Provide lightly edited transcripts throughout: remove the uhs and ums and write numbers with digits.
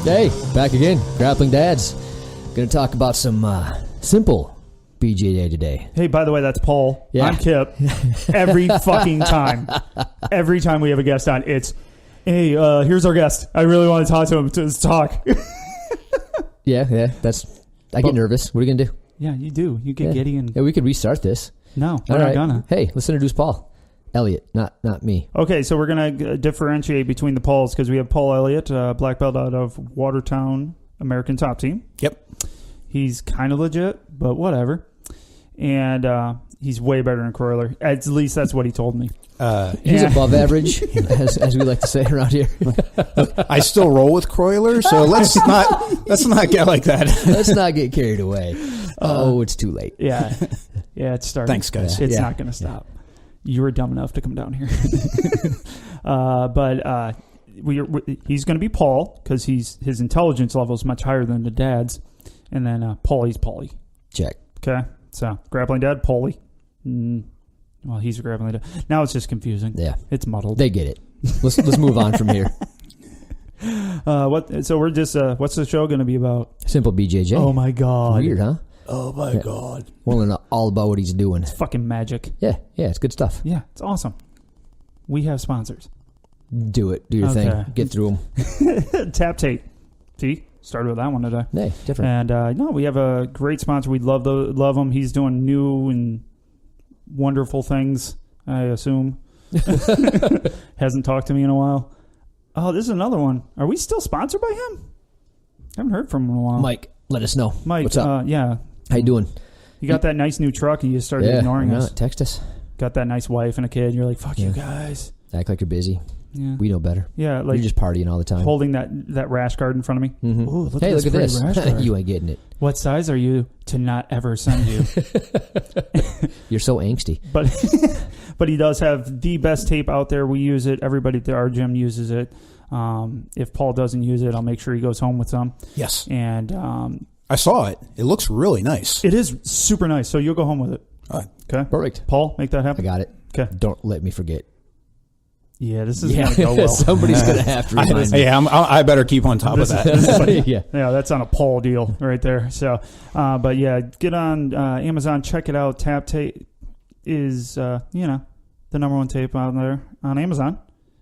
Hey, back again. Grappling Dads. Going to talk about some simple BJJ today. Hey, by the way, that's Paul. Yeah. I'm Kip. Every fucking time. Every time we have a guest on, it's, hey, here's our guest. I really want to talk to him. To talk. Yeah. I get nervous. What are you going to do? Yeah, you do. You get giddy and... Yeah, we could restart this. No, we're not gonna. Hey, let's introduce Paul. Elliott, not me. Okay, so we're going to differentiate between the Pauls because we have Paul Elliott, black belt out of Watertown, American Top Team. Yep. He's kind of legit, but whatever. And he's way better than Croyler. At least that's what he told me. He's above average, as we like to say around here. I still roll with Croyler, so let's not get like that. Let's not get carried away. It's too late. Yeah, it's starting. Thanks, guys. It's not going to stop. You were dumb enough to come down here. But he's going to be Paul because his intelligence level is much higher than the dad's. And then Paulie's Paulie. Check. Okay. So grappling dad, Paulie. Well, he's a grappling dad. Now it's just confusing. Yeah. It's muddled. They get it. Let's move on from here. So we're just what's the show going to be about? Simple BJJ. Oh my god. Weird, huh? Oh my god. Want to know all about what he's doing. Fucking magic. Yeah, it's good stuff. Yeah, it's awesome. We have sponsors. Do it. Do your thing. Get through them. Tap tape. See? Started with that one today. Hey, different. And no, we have a great sponsor. We love him. He's doing new and wonderful things, I assume. Hasn't talked to me in a while. Oh, this is another one. Are we still sponsored by him? I haven't heard from him in a while. Mike, let us know. Mike, what's up? Yeah. How you doing? You got that nice new truck and you started ignoring us. Text us. Got that nice wife and a kid. And you're like, fuck you guys. Act like you're busy. Yeah. We know better. Yeah, like you're just partying all the time. Holding that rash guard in front of me. Mm-hmm. Ooh, look hey, at look at this. rash guard. You ain't getting it. What size are you to not ever send you? You're so angsty. But he does have the best tape out there. We use it. Everybody at our gym uses it. If Paul doesn't use it, I'll make sure he goes home with some. Yes. And I saw it. It looks really nice. It is super nice. So you'll go home with it. Okay. Perfect. Paul, make that happen. I got it. Okay. Don't let me forget. Yeah, this is going to go well. Somebody's going to have to remind me. Yeah, I better keep on top of that. Yeah, that's on a Paul deal right there. So, but yeah, get on Amazon, check it out. Tap tape is, the number one tape out there on Amazon.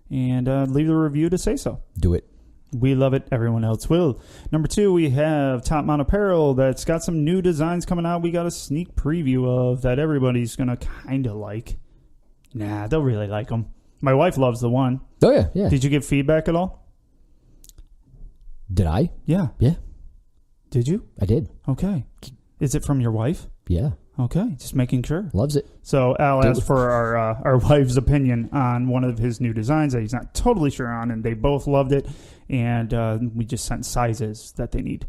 And leave the review to say so. Do it. We love it. Everyone else will. Number 2, we have Top Mount Apparel that's got some new designs coming out. We got a sneak preview of that everybody's going to kind of like. Nah, they'll really like them. My wife loves the one. Oh, yeah. Did you get feedback at all? Did I? Yeah. Yeah. Did you? I did. Okay. Is it from your wife? Yeah. Okay. Just making sure. Loves it. So Al asked for our wife's opinion on one of his new designs that he's not totally sure on, and they both loved it. And we just sent sizes that they need.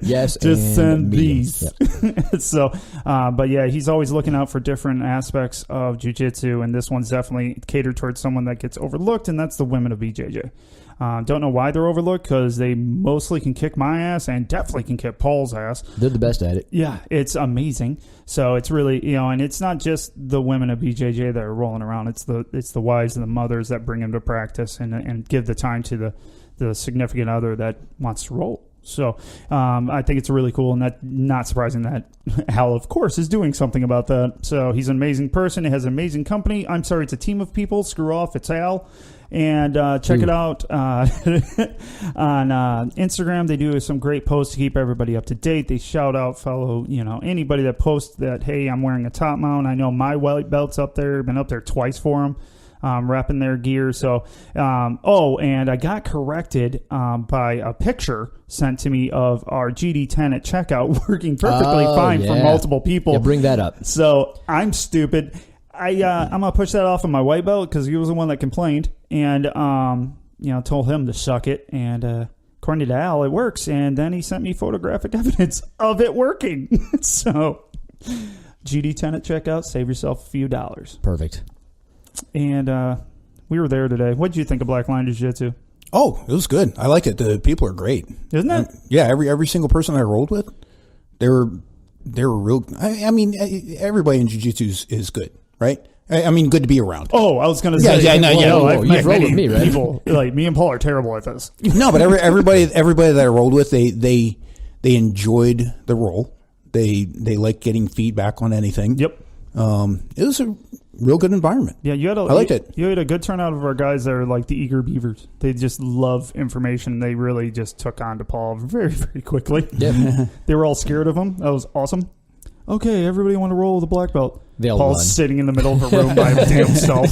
Yes, just send these. Yep. So, but yeah, he's always looking out for different aspects of jiu-jitsu, and this one's definitely catered towards someone that gets overlooked, and that's the women of BJJ. Don't know why they're overlooked because they mostly can kick my ass and definitely can kick Paul's ass. They're the best at it. Yeah, it's amazing. So it's really, and it's not just the women of BJJ that are rolling around. It's the wives and the mothers that bring them to practice and give the time to the significant other that wants to roll. So I think it's really cool, and that not surprising that Hal, of course, is doing something about that. So he's an amazing person. He has an amazing company. I'm sorry, it's a team of people. Screw off. It's Hal. And check it out on Instagram. They do some great posts to keep everybody up to date. They shout out anybody that posts that, hey, I'm wearing a top mount. I know my white belt's up there. Been up there twice for them. Repping their gear. So, and I got corrected by a picture sent to me of our GD10 at checkout working perfectly fine for multiple people. Yeah, bring that up. So I'm stupid. I'm gonna push that off of my white belt because he was the one that complained, and told him to suck it. And according to Al, it works. And then he sent me photographic evidence of it working. So GD10 at checkout, save yourself a few dollars. Perfect. And we were there today. What did you think of Black Line Jiu-Jitsu? Oh, it was good. I like it. The people are great. Isn't it? Yeah, every single person I rolled with, they were real. I mean, everybody in jiu-jitsu is good, right? I mean, good to be around. Oh, I was going to say. You've rolled with me, right? People, like me and Paul are terrible at this. No, but everybody that I rolled with, they enjoyed the roll. They like getting feedback on anything. Yep. It was a real good environment. Yeah, I liked it. You had a good turnout of our guys that are like the eager beavers. They just love information. They really just took on to Paul very, very quickly. Yeah. They were all scared of him. That was awesome. Okay, everybody want to roll with a black belt. Paul's run. Sitting in the middle of a room by himself.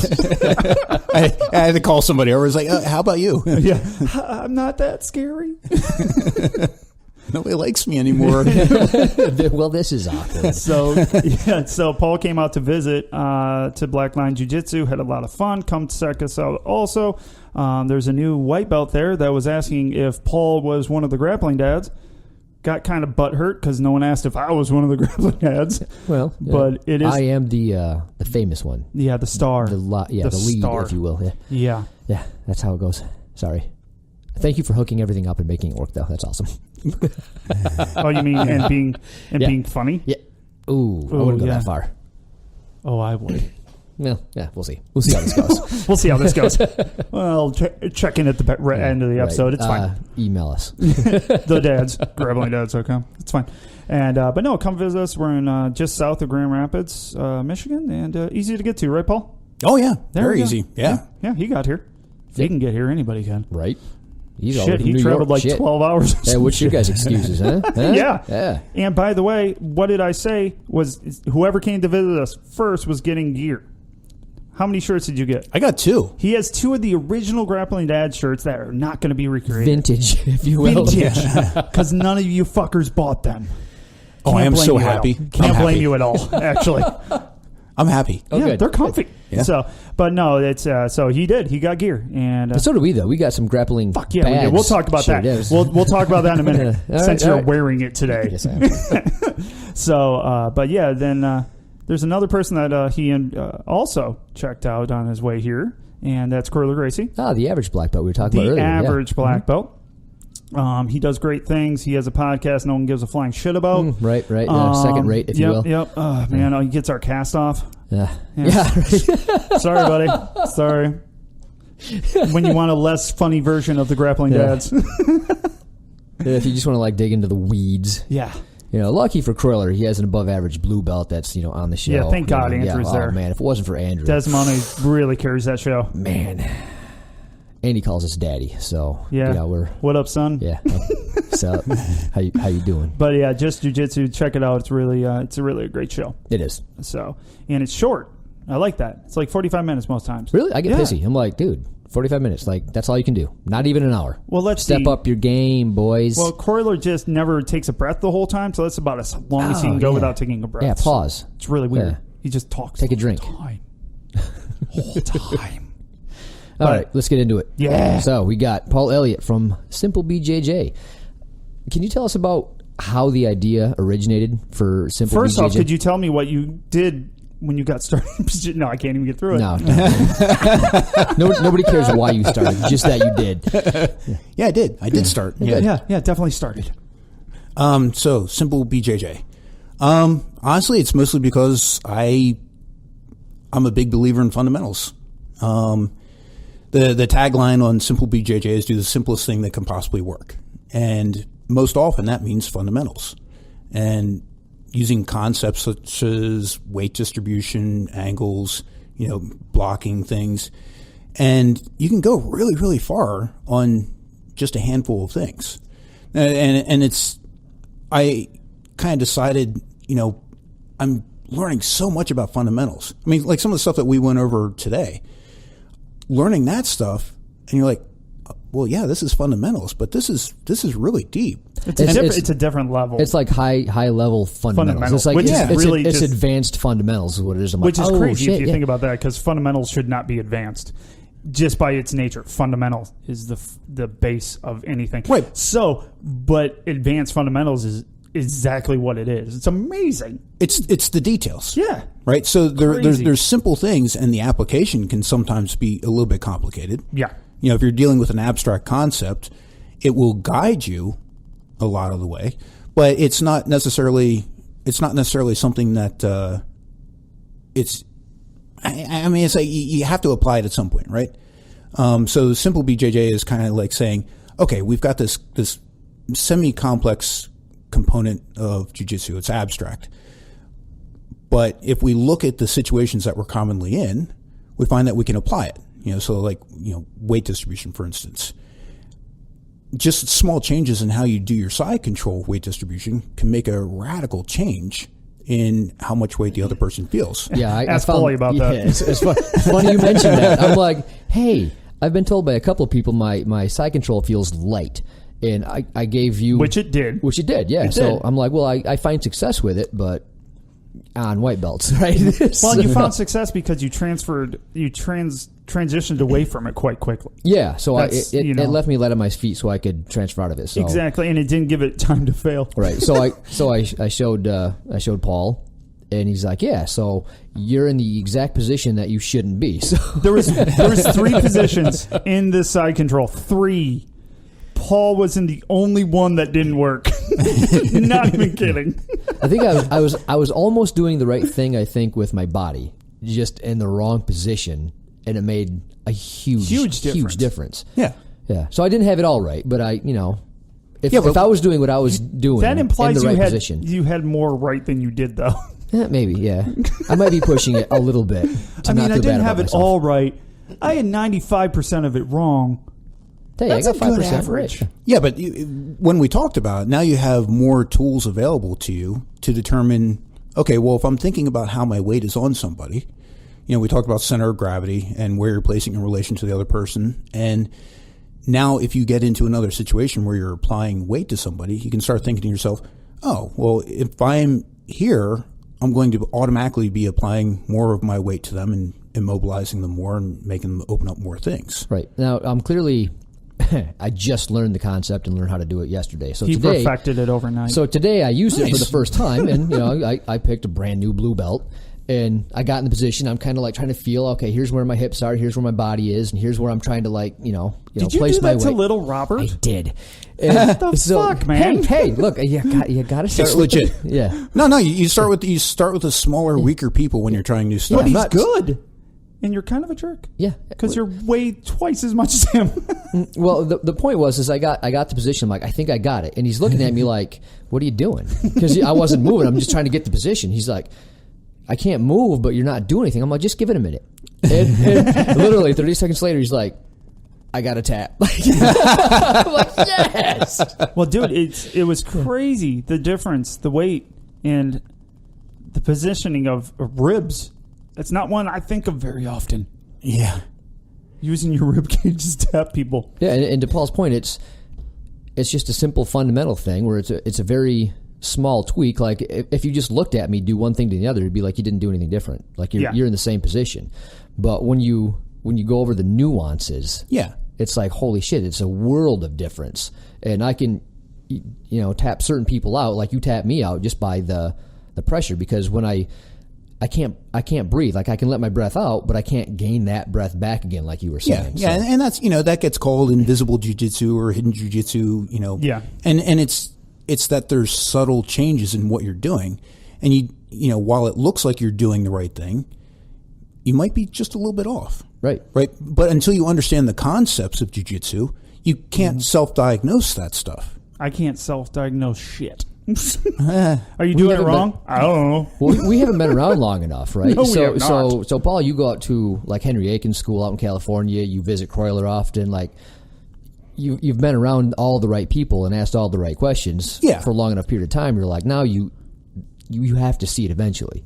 I had to call somebody. I was like, how about you? Yeah, I'm not that scary. Nobody likes me anymore. Well, this is awkward. So Paul came out to visit to Blackline Jiu Jitsu, had a lot of fun. Come check us out also. There's a new white belt there that was asking if Paul was one of the grappling dads. Got kind of butthurt because no one asked if I was one of the grappling dads. Well, but it is. I am the famous one. Yeah, the star. The lead, star. if you will. Yeah. Yeah, that's how it goes. Sorry. Thank you for hooking everything up and making it work, though. That's awesome. Oh, you mean being funny? Yeah. Ooh, I wouldn't go that far. Oh, I would. Well, yeah, we'll see. We'll see how this goes. We'll see how this goes. Well, check in at the end of the episode. It's fine. Email us. The dads, grapplingdads.com. It's fine. And but no, come visit us. We're in just south of Grand Rapids, Michigan, and easy to get to, right, Paul? Oh yeah, there very easy. Yeah, he got here. If he can get here, anybody can. Right. He traveled like 12 hours. Yeah, what's your guys' excuses, huh? Yeah. And by the way, what did I say was whoever came to visit us first was getting gear. How many shirts did you get? I got 2. He has 2 of the original Grappling Dad shirts that are not going to be recreated. Vintage, if you will. Vintage. Because none of you fuckers bought them. Oh, I am so happy. Can't blame you at all, actually. I'm happy. Oh, yeah, good. They're comfy. Yeah. But no, it's so he did. He got gear, and but so do we though. We got some grappling. Fuck yeah, we did. We'll talk about that. We'll talk about that in a minute since you're wearing it today. Yes, I am. So, but yeah, then there's another person that he also checked out on his way here, and that's Curler Gracie. The average black belt we were talking about earlier. The average black belt. He does great things. He has a podcast no one gives a flying shit about. Right. Second rate, if you will. Yep. Oh, man, he gets our cast off. Yeah. Sorry, buddy. Sorry. When you want a less funny version of the Grappling Dads. If you just want to dig into the weeds. Yeah. Lucky for Croyler, he has an above average blue belt that's, on the show. Yeah, thank God Andrew's there. Oh, man, if it wasn't for Andrew. Desmond really carries that show. Man. And he calls us daddy, so we're what up, son? Yeah. So how you doing? But yeah, just jiu-jitsu. Check it out. It's really a great show. It is. So and it's short. I like that. It's like 45 minutes most times. Really? I get pissy. I'm like, dude, 45 minutes. That's all you can do. Not even an hour. Well, let's step up your game, boys. Well, Croyler just never takes a breath the whole time, so that's about as long as he can go without taking a breath. Yeah, pause. So it's really weird. He just talks. Take a drink. Whole time. All right, let's get into it. Yeah. So we got Paul Elliott from Simple BJJ. Can you tell us about how the idea originated for Simple BJJ? First off, could you tell me what you did when you got started? No, I can't even get through it. No. Nobody cares why you started, just that you did. Yeah, I did. I did start. Yeah, definitely started. So Simple BJJ. Honestly, it's mostly because I'm a big believer in fundamentals. The tagline on Simple BJJ is do the simplest thing that can possibly work. And most often that means fundamentals. And using concepts such as weight distribution, angles, blocking things. And you can go really, really far on just a handful of things. And I kind of decided, I'm learning so much about fundamentals. I mean, like some of the stuff that we went over today. Learning that stuff, and you're like, well, yeah, this is fundamentals, but this is really deep. It's a different level. It's like high level fundamentals. It's like it's advanced fundamentals is what it is. Which is crazy if you think about that, because fundamentals should not be advanced. Just by its nature, fundamental is the base of anything. Right. So, but advanced fundamentals is exactly what it is. It's amazing. It's the details. Yeah. Right. So there's simple things, and the application can sometimes be a little bit complicated. Yeah. If you're dealing with an abstract concept, it will guide you a lot of the way, but it's not necessarily something that I mean, it's like you have to apply it at some point, right? So simple BJJ is kind of like saying, okay, we've got this semi-complex component of jiu-jitsu. It's abstract. But if we look at the situations that we're commonly in, we find that we can apply it. So like, weight distribution, for instance. Just small changes in how you do your side control weight distribution can make a radical change in how much weight the other person feels. Yeah, I found Paulie about that. Yeah, it's funny you mentioned that. I'm like, hey, I've been told by a couple of people my side control feels light. And I gave you... Which it did, yeah. It so did. I'm like, well, I find success with it, but on white belts, right? Well, you found success because you transitioned away from it quite quickly. Yeah, so it left me light on my feet so I could transfer out of it. So. Exactly, and it didn't give it time to fail. Right. So I showed Paul, and he's like, yeah, so you're in the exact position that you shouldn't be. So there was 3 positions in this side control. 3. Paul was in the only one that didn't work. Not even kidding. I think I was almost doing the right thing, I think, with my body, just in the wrong position, and it made a huge difference. Yeah. Yeah. So I didn't have it all right, but if I was doing what I was doing that implies in the right position. You had more right than you did, though. Yeah, maybe, yeah. I might be pushing it a little bit. I didn't have it all right. I had 95% of it wrong. Hey, that's I got 5% average. right. Yeah, but when we talked about it, now you have more tools available to you to determine, okay, well, if I'm thinking about how my weight is on somebody, we talked about center of gravity and where you're placing in relation to the other person. And now if you get into another situation where you're applying weight to somebody, you can start thinking to yourself, oh, well, if I'm here, I'm going to automatically be applying more of my weight to them and immobilizing them more and making them open up more things. Right. Now, I'm clearly... I just learned the concept and learned how to do it yesterday. So he perfected it overnight. So today I used it for the first time, and I picked a brand new blue belt, and I got in the position. I'm kind of like trying to feel, okay, here's where my hips are, here's where my body is, and here's where I'm trying to Did place you my do weight. that to little Robert? I did. What the fuck, man? Hey, look, you got to start. It's legit. Yeah. No. You start with the smaller, weaker people when you're trying new stuff. But he's good. And you're kind of a jerk. Yeah. Because you're way twice as much as him. Well, the point was I got the position. I'm like, I think I got it. And he's looking at me like, what are you doing? Because I wasn't moving. I'm just trying to get the position. He's like, I can't move, but you're not doing anything. I'm like, just give it a minute. And literally 30 seconds later, he's like, I got a tap. I'm like, yes. Well, dude, it was crazy. The difference, the weight, and the positioning of ribs. It's not one I think of very often. Yeah. Using your rib cages to tap people. Yeah, and to Paul's point, it's just a simple fundamental thing where it's a very small tweak. Like if you just looked at me do one thing to the other, it'd be like you didn't do anything different. Like you're in the same position. But when you go over the nuances, yeah, it's like, holy shit, it's a world of difference. And I can tap certain people out like you tap me out just by the pressure, because when I can't breathe. Like I can let my breath out, but I can't gain that breath back again, like you were saying. Yeah, so. And that's that gets called invisible jiu-jitsu or hidden jiu-jitsu. Yeah, and it's that there's subtle changes in what you're doing, and while it looks like you're doing the right thing, you might be just a little bit off. Right. But until you understand the concepts of jiu-jitsu, you can't self-diagnose that stuff. I can't self-diagnose shit. Are you doing it wrong? I don't know. Well, we haven't been around long enough, right? No, we have not. So Paul, you go out to like Henry Aiken's school out in California. You visit Croyler often. Like you've been around all the right people and asked all the right questions for a long enough period of time. You're like, now you have to see it eventually.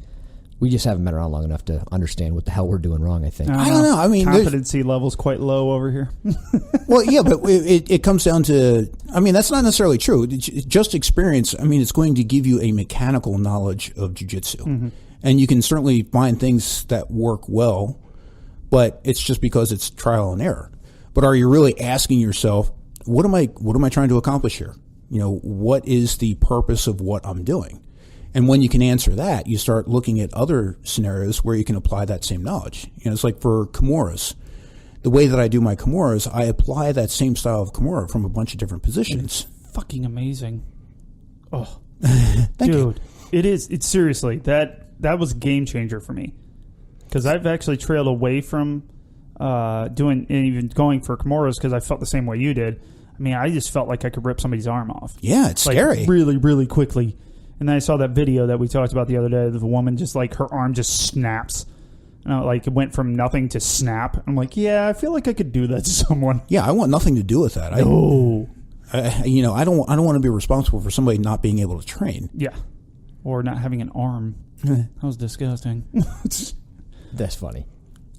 We just haven't been around long enough to understand what the hell we're doing wrong, I think. I don't know. I mean, competency level's quite low over here. Well, yeah, but it comes down to, that's not necessarily true. Just experience, it's going to give you a mechanical knowledge of jiu-jitsu. Mm-hmm. And you can certainly find things that work well, but it's just because it's trial and error. But are you really asking yourself, what am I trying to accomplish here? What is the purpose of what I'm doing? And when you can answer that, you start looking at other scenarios where you can apply that same knowledge. It's like for Kimuras. The way that I do my Kimuras, I apply that same style of Kimura from a bunch of different positions. It's fucking amazing. Oh, Thank dude, you. it is. It's seriously, that was a game changer for me. Because I've actually trailed away from doing and even going for Kimuras because I felt the same way you did. I mean, I just felt like I could rip somebody's arm off. Yeah, it's scary. Really, really quickly. And then I saw that video that we talked about the other day of the woman just like her arm just snaps. And like it went from nothing to snap. I'm like, yeah, I feel like I could do that to someone. Yeah, I want nothing to do with that. No. I don't want to be responsible for somebody not being able to train. Yeah. Or not having an arm. That was disgusting. That's funny.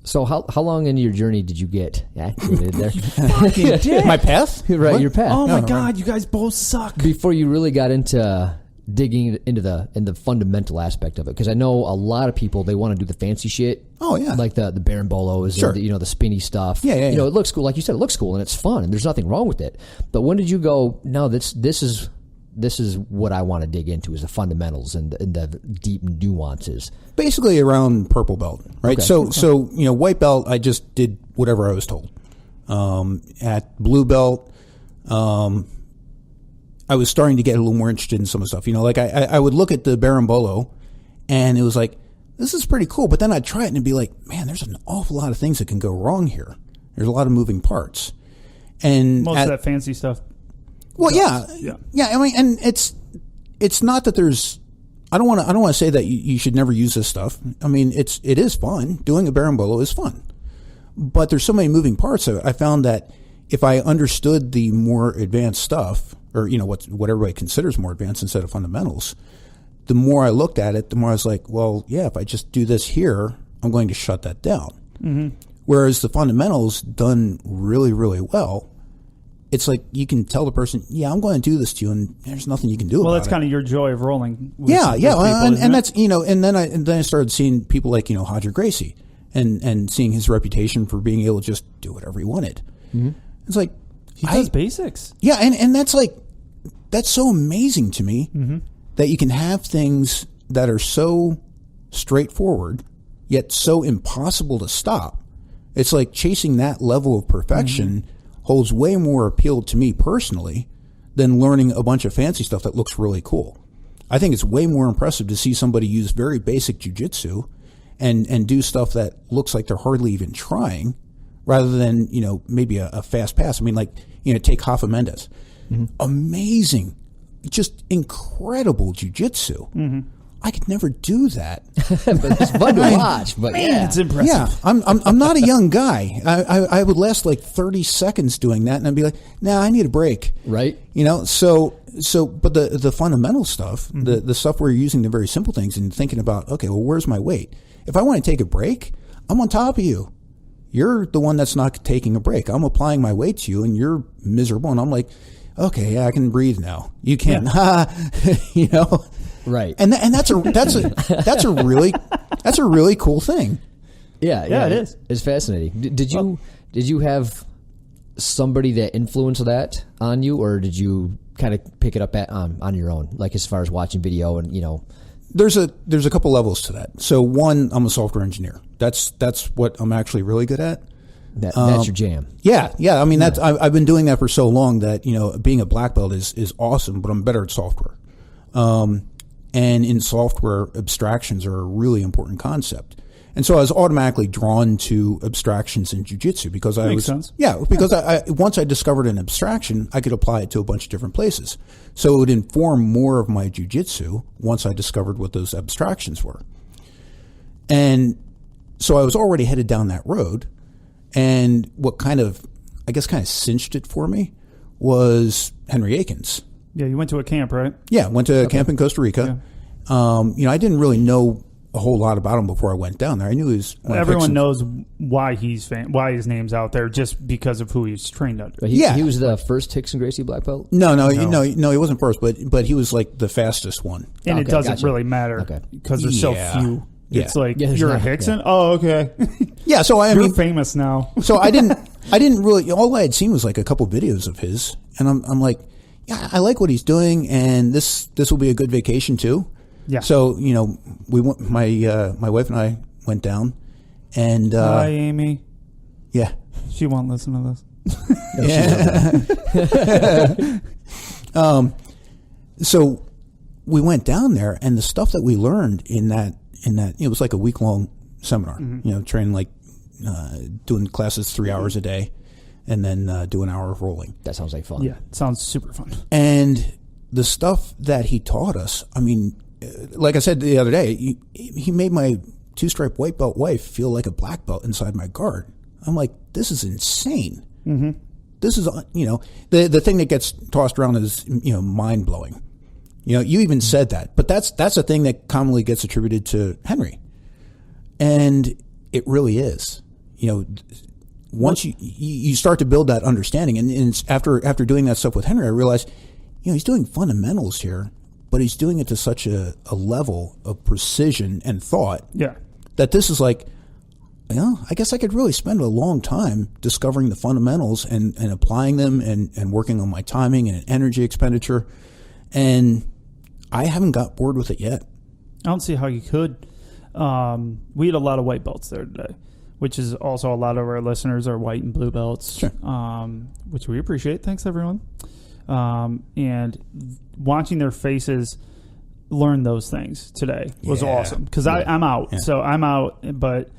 So how long into your journey did you get activated there? Fucking dick. My path? Right, What? your path. Oh my God, you guys both suck. Before you really got into digging into the fundamental aspect of it, because I know a lot of people, they want to do the fancy shit. Oh yeah, like the barambolos, sure. or the spinny stuff. Yeah. It looks cool. Like you said, it looks cool and it's fun and there's nothing wrong with it. But when did you go, no, this is what I want to dig into, is the fundamentals and the deep nuances. Basically around purple belt, right? Okay. So white belt, I just did whatever I was told. At blue belt, I was starting to get a little more interested in some of the stuff. Like I would look at the berimbolo, and it was like, this is pretty cool. But then I'd try it and it'd be like, man, there's an awful lot of things that can go wrong here. There's a lot of moving parts, and most of that fancy stuff. Well, yeah. I mean, and it's not that there's. I don't want to say that you should never use this stuff. I mean, it is fun. Doing a berimbolo is fun, but there's so many moving parts of it. I found that if I understood the more advanced stuff, or what everybody considers more advanced instead of fundamentals, the more I looked at it, the more I was like, well, yeah, if I just do this here, I'm going to shut that down. Mm-hmm. Whereas the fundamentals done really, really well, it's like you can tell the person, yeah, I'm going to do this to you, and there's nothing you can do about it. Well, that's kind of your joy of rolling. Yeah. And that's, and then I started seeing people like, Hodger Gracie and seeing his reputation for being able to just do whatever he wanted. Mm-hmm. It's like, he does basics. Yeah. And that's like, that's so amazing to me that you can have things that are so straightforward, yet so impossible to stop. It's like chasing that level of perfection holds way more appeal to me personally than learning a bunch of fancy stuff that looks really cool. I think it's way more impressive to see somebody use very basic jiu-jitsu and do stuff that looks like they're hardly even trying, rather than, maybe a fast pass. I mean, like, take Rafa Mendes. Amazing, just incredible jiu-jitsu. I could never do that. But it's fun to watch. But man, it's impressive. Yeah, I'm not a young guy. I would last like 30 seconds doing that, and I'd be like, nah, I need a break. Right. So but the fundamental stuff, the stuff where you're using the very simple things and thinking about, okay, well, where's my weight? If I want to take a break, I'm on top of you. You're the one that's not taking a break. I'm applying my weight to you, and you're miserable. And I'm like, okay, yeah, I can breathe now. You can't, Right. And that's a really cool thing. Yeah, it is. It's fascinating. Did you have somebody that influenced that on you, or did you kind of pick it up on your own, like as far as watching video and There's a couple levels to that. So one, I'm a software engineer. That's what I'm actually really good at. That's your jam. Yeah. I mean, I've been doing that for so long that being a black belt is awesome, but I'm better at software. And in software, abstractions are a really important concept. And so I was automatically drawn to abstractions in jiu-jitsu because Makes sense. Yeah, because I once I discovered an abstraction, I could apply it to a bunch of different places. So it would inform more of my jiu-jitsu once I discovered what those abstractions were. And so I was already headed down that road. And what kind of cinched it for me was Henry Akins. Yeah, you went to a camp, right? Yeah, went to a camp in Costa Rica. Yeah. I didn't really know a whole lot about him before I went down there. I knew he was. Everyone knows why why his name's out there, just because of who he's trained under. He was the first Rickson Gracie black belt. No, he wasn't first, but he was like the fastest one. And it doesn't really matter because there's so few. Yeah. It's like you're a Rickson. Yeah. Oh, okay. Yeah, so you're famous now. So I didn't really. All I had seen was like a couple videos of his, and I'm like, yeah, I like what he's doing, and this will be a good vacation too. Yeah. So we went. My wife and I went down, and hi, Amy. Yeah, she won't listen to this. Yeah. So we went down there, and the stuff that we learned in that it was like a week-long seminar. Train like doing classes 3 hours a day, and then do an hour of rolling. That sounds like fun. Yeah, it sounds super fun. And the stuff that he taught us, I mean, like I said the other day, he made my 2-stripe white belt wife feel like a black belt inside my guard. I'm like, this is insane. Mm-hmm. This is, the thing that gets tossed around is, mind blowing. You even said that, but that's a thing that commonly gets attributed to Henry. And it really is. Once you start to build that understanding, and it's after doing that stuff with Henry, I realized, he's doing fundamentals here, but he's doing it to such a level of precision and thought that this is like, I guess I could really spend a long time discovering the fundamentals and applying them and working on my timing and energy expenditure. And I haven't got bored with it yet. I don't see how you could. We had a lot of white belts there today, which is also a lot of our listeners are white and blue belts, sure. Which we appreciate. Thanks, everyone. And watching their faces learn those things today was awesome because I'm out. Yeah. So I'm out, but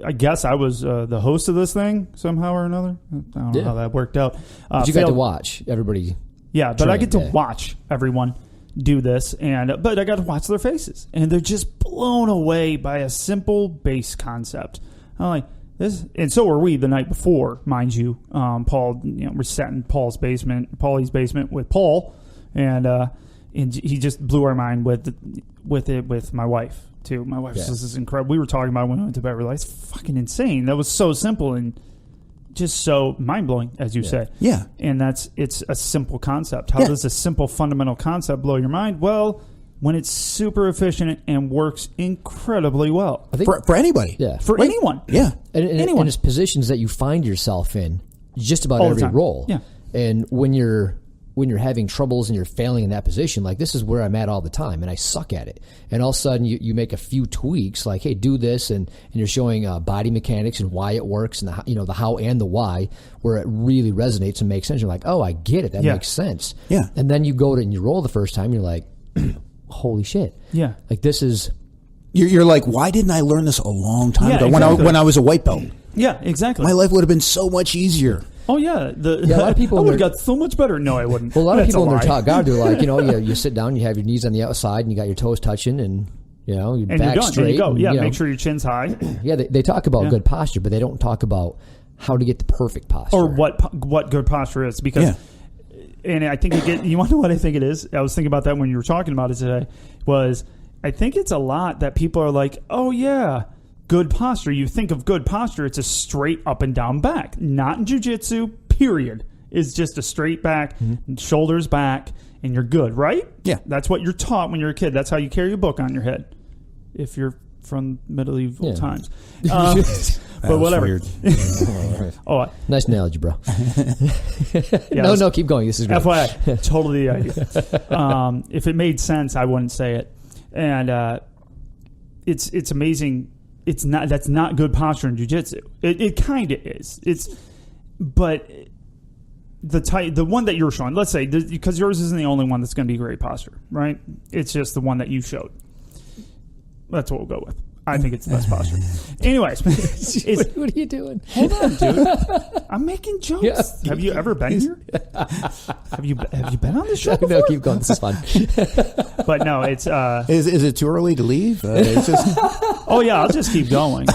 I guess I was the host of this thing somehow or another. I don't know how that worked out. But you got to watch everybody. Yeah, but I get to watch everyone do this, but I got to watch their faces, and they're just blown away by a simple base concept. I'm like, this, and so were we the night before, mind you. Paul, we're sat in Paulie's basement with Paul, and he just blew our mind with my wife too. My wife says this is incredible. We were talking about it when we went to bed. We're like, it's fucking insane. That was so simple and just so mind blowing, as you say. Yeah, and it's a simple concept. How does a simple fundamental concept blow your mind? Well, when it's super efficient and works incredibly well. I think for anybody. Yeah. For anyone. Yeah. And anyone. And it's positions that you find yourself in just about every role. Yeah. And when you're having troubles and you're failing in that position, like this is where I'm at all the time and I suck at it. And all of a sudden you make a few tweaks like, hey, do this. And you're showing body mechanics and why it works and the how and the why, where it really resonates and makes sense. You're like, oh, I get it. That makes sense. Yeah. And then you go to and you roll the first time. You're like, holy shit. Yeah. Like this is. You're like, why didn't I learn this a long time ago when I was a white belt? Yeah, exactly. My life would have been so much easier. Oh yeah, a lot of people I would have got so much better. No, I wouldn't. Well, a lot of people in their top guard, they're like, you sit down, you have your knees on the outside, and you got your toes touching, and your and back you're done. straight. And you go. Yeah, and, make sure your chin's high. Yeah, they talk about good posture, but they don't talk about how to get the perfect posture or what good posture is because. And I think you want to know what I think it is? I was thinking about that when you were talking about it today. I think it's a lot that people are like, oh yeah, good posture. You think of good posture, it's a straight up and down back. Not in Jiu Jitsu, period. It's just a straight back, shoulders back, and you're good, right? Yeah. That's what you're taught when you're a kid. That's how you carry a book on your head if you're from medieval times. But whatever. Nice analogy, bro. No, keep going. This is great. FYI, totally the idea. If it made sense, I wouldn't say it. And it's amazing. That's not good posture in jiu-jitsu. It kind of is. But the one that you're showing, let's say, because yours isn't the only one that's going to be great posture, right? It's just the one that you showed. That's what we'll go with. I think it's the best posture. Anyways. What are you doing? Hold on, dude. I'm making jokes. Yeah. Have you ever been here? Have you been on this show before? No, keep going. This is fun. But no, it's... Is it too early to leave? It's just... Oh, yeah, I'll just keep going.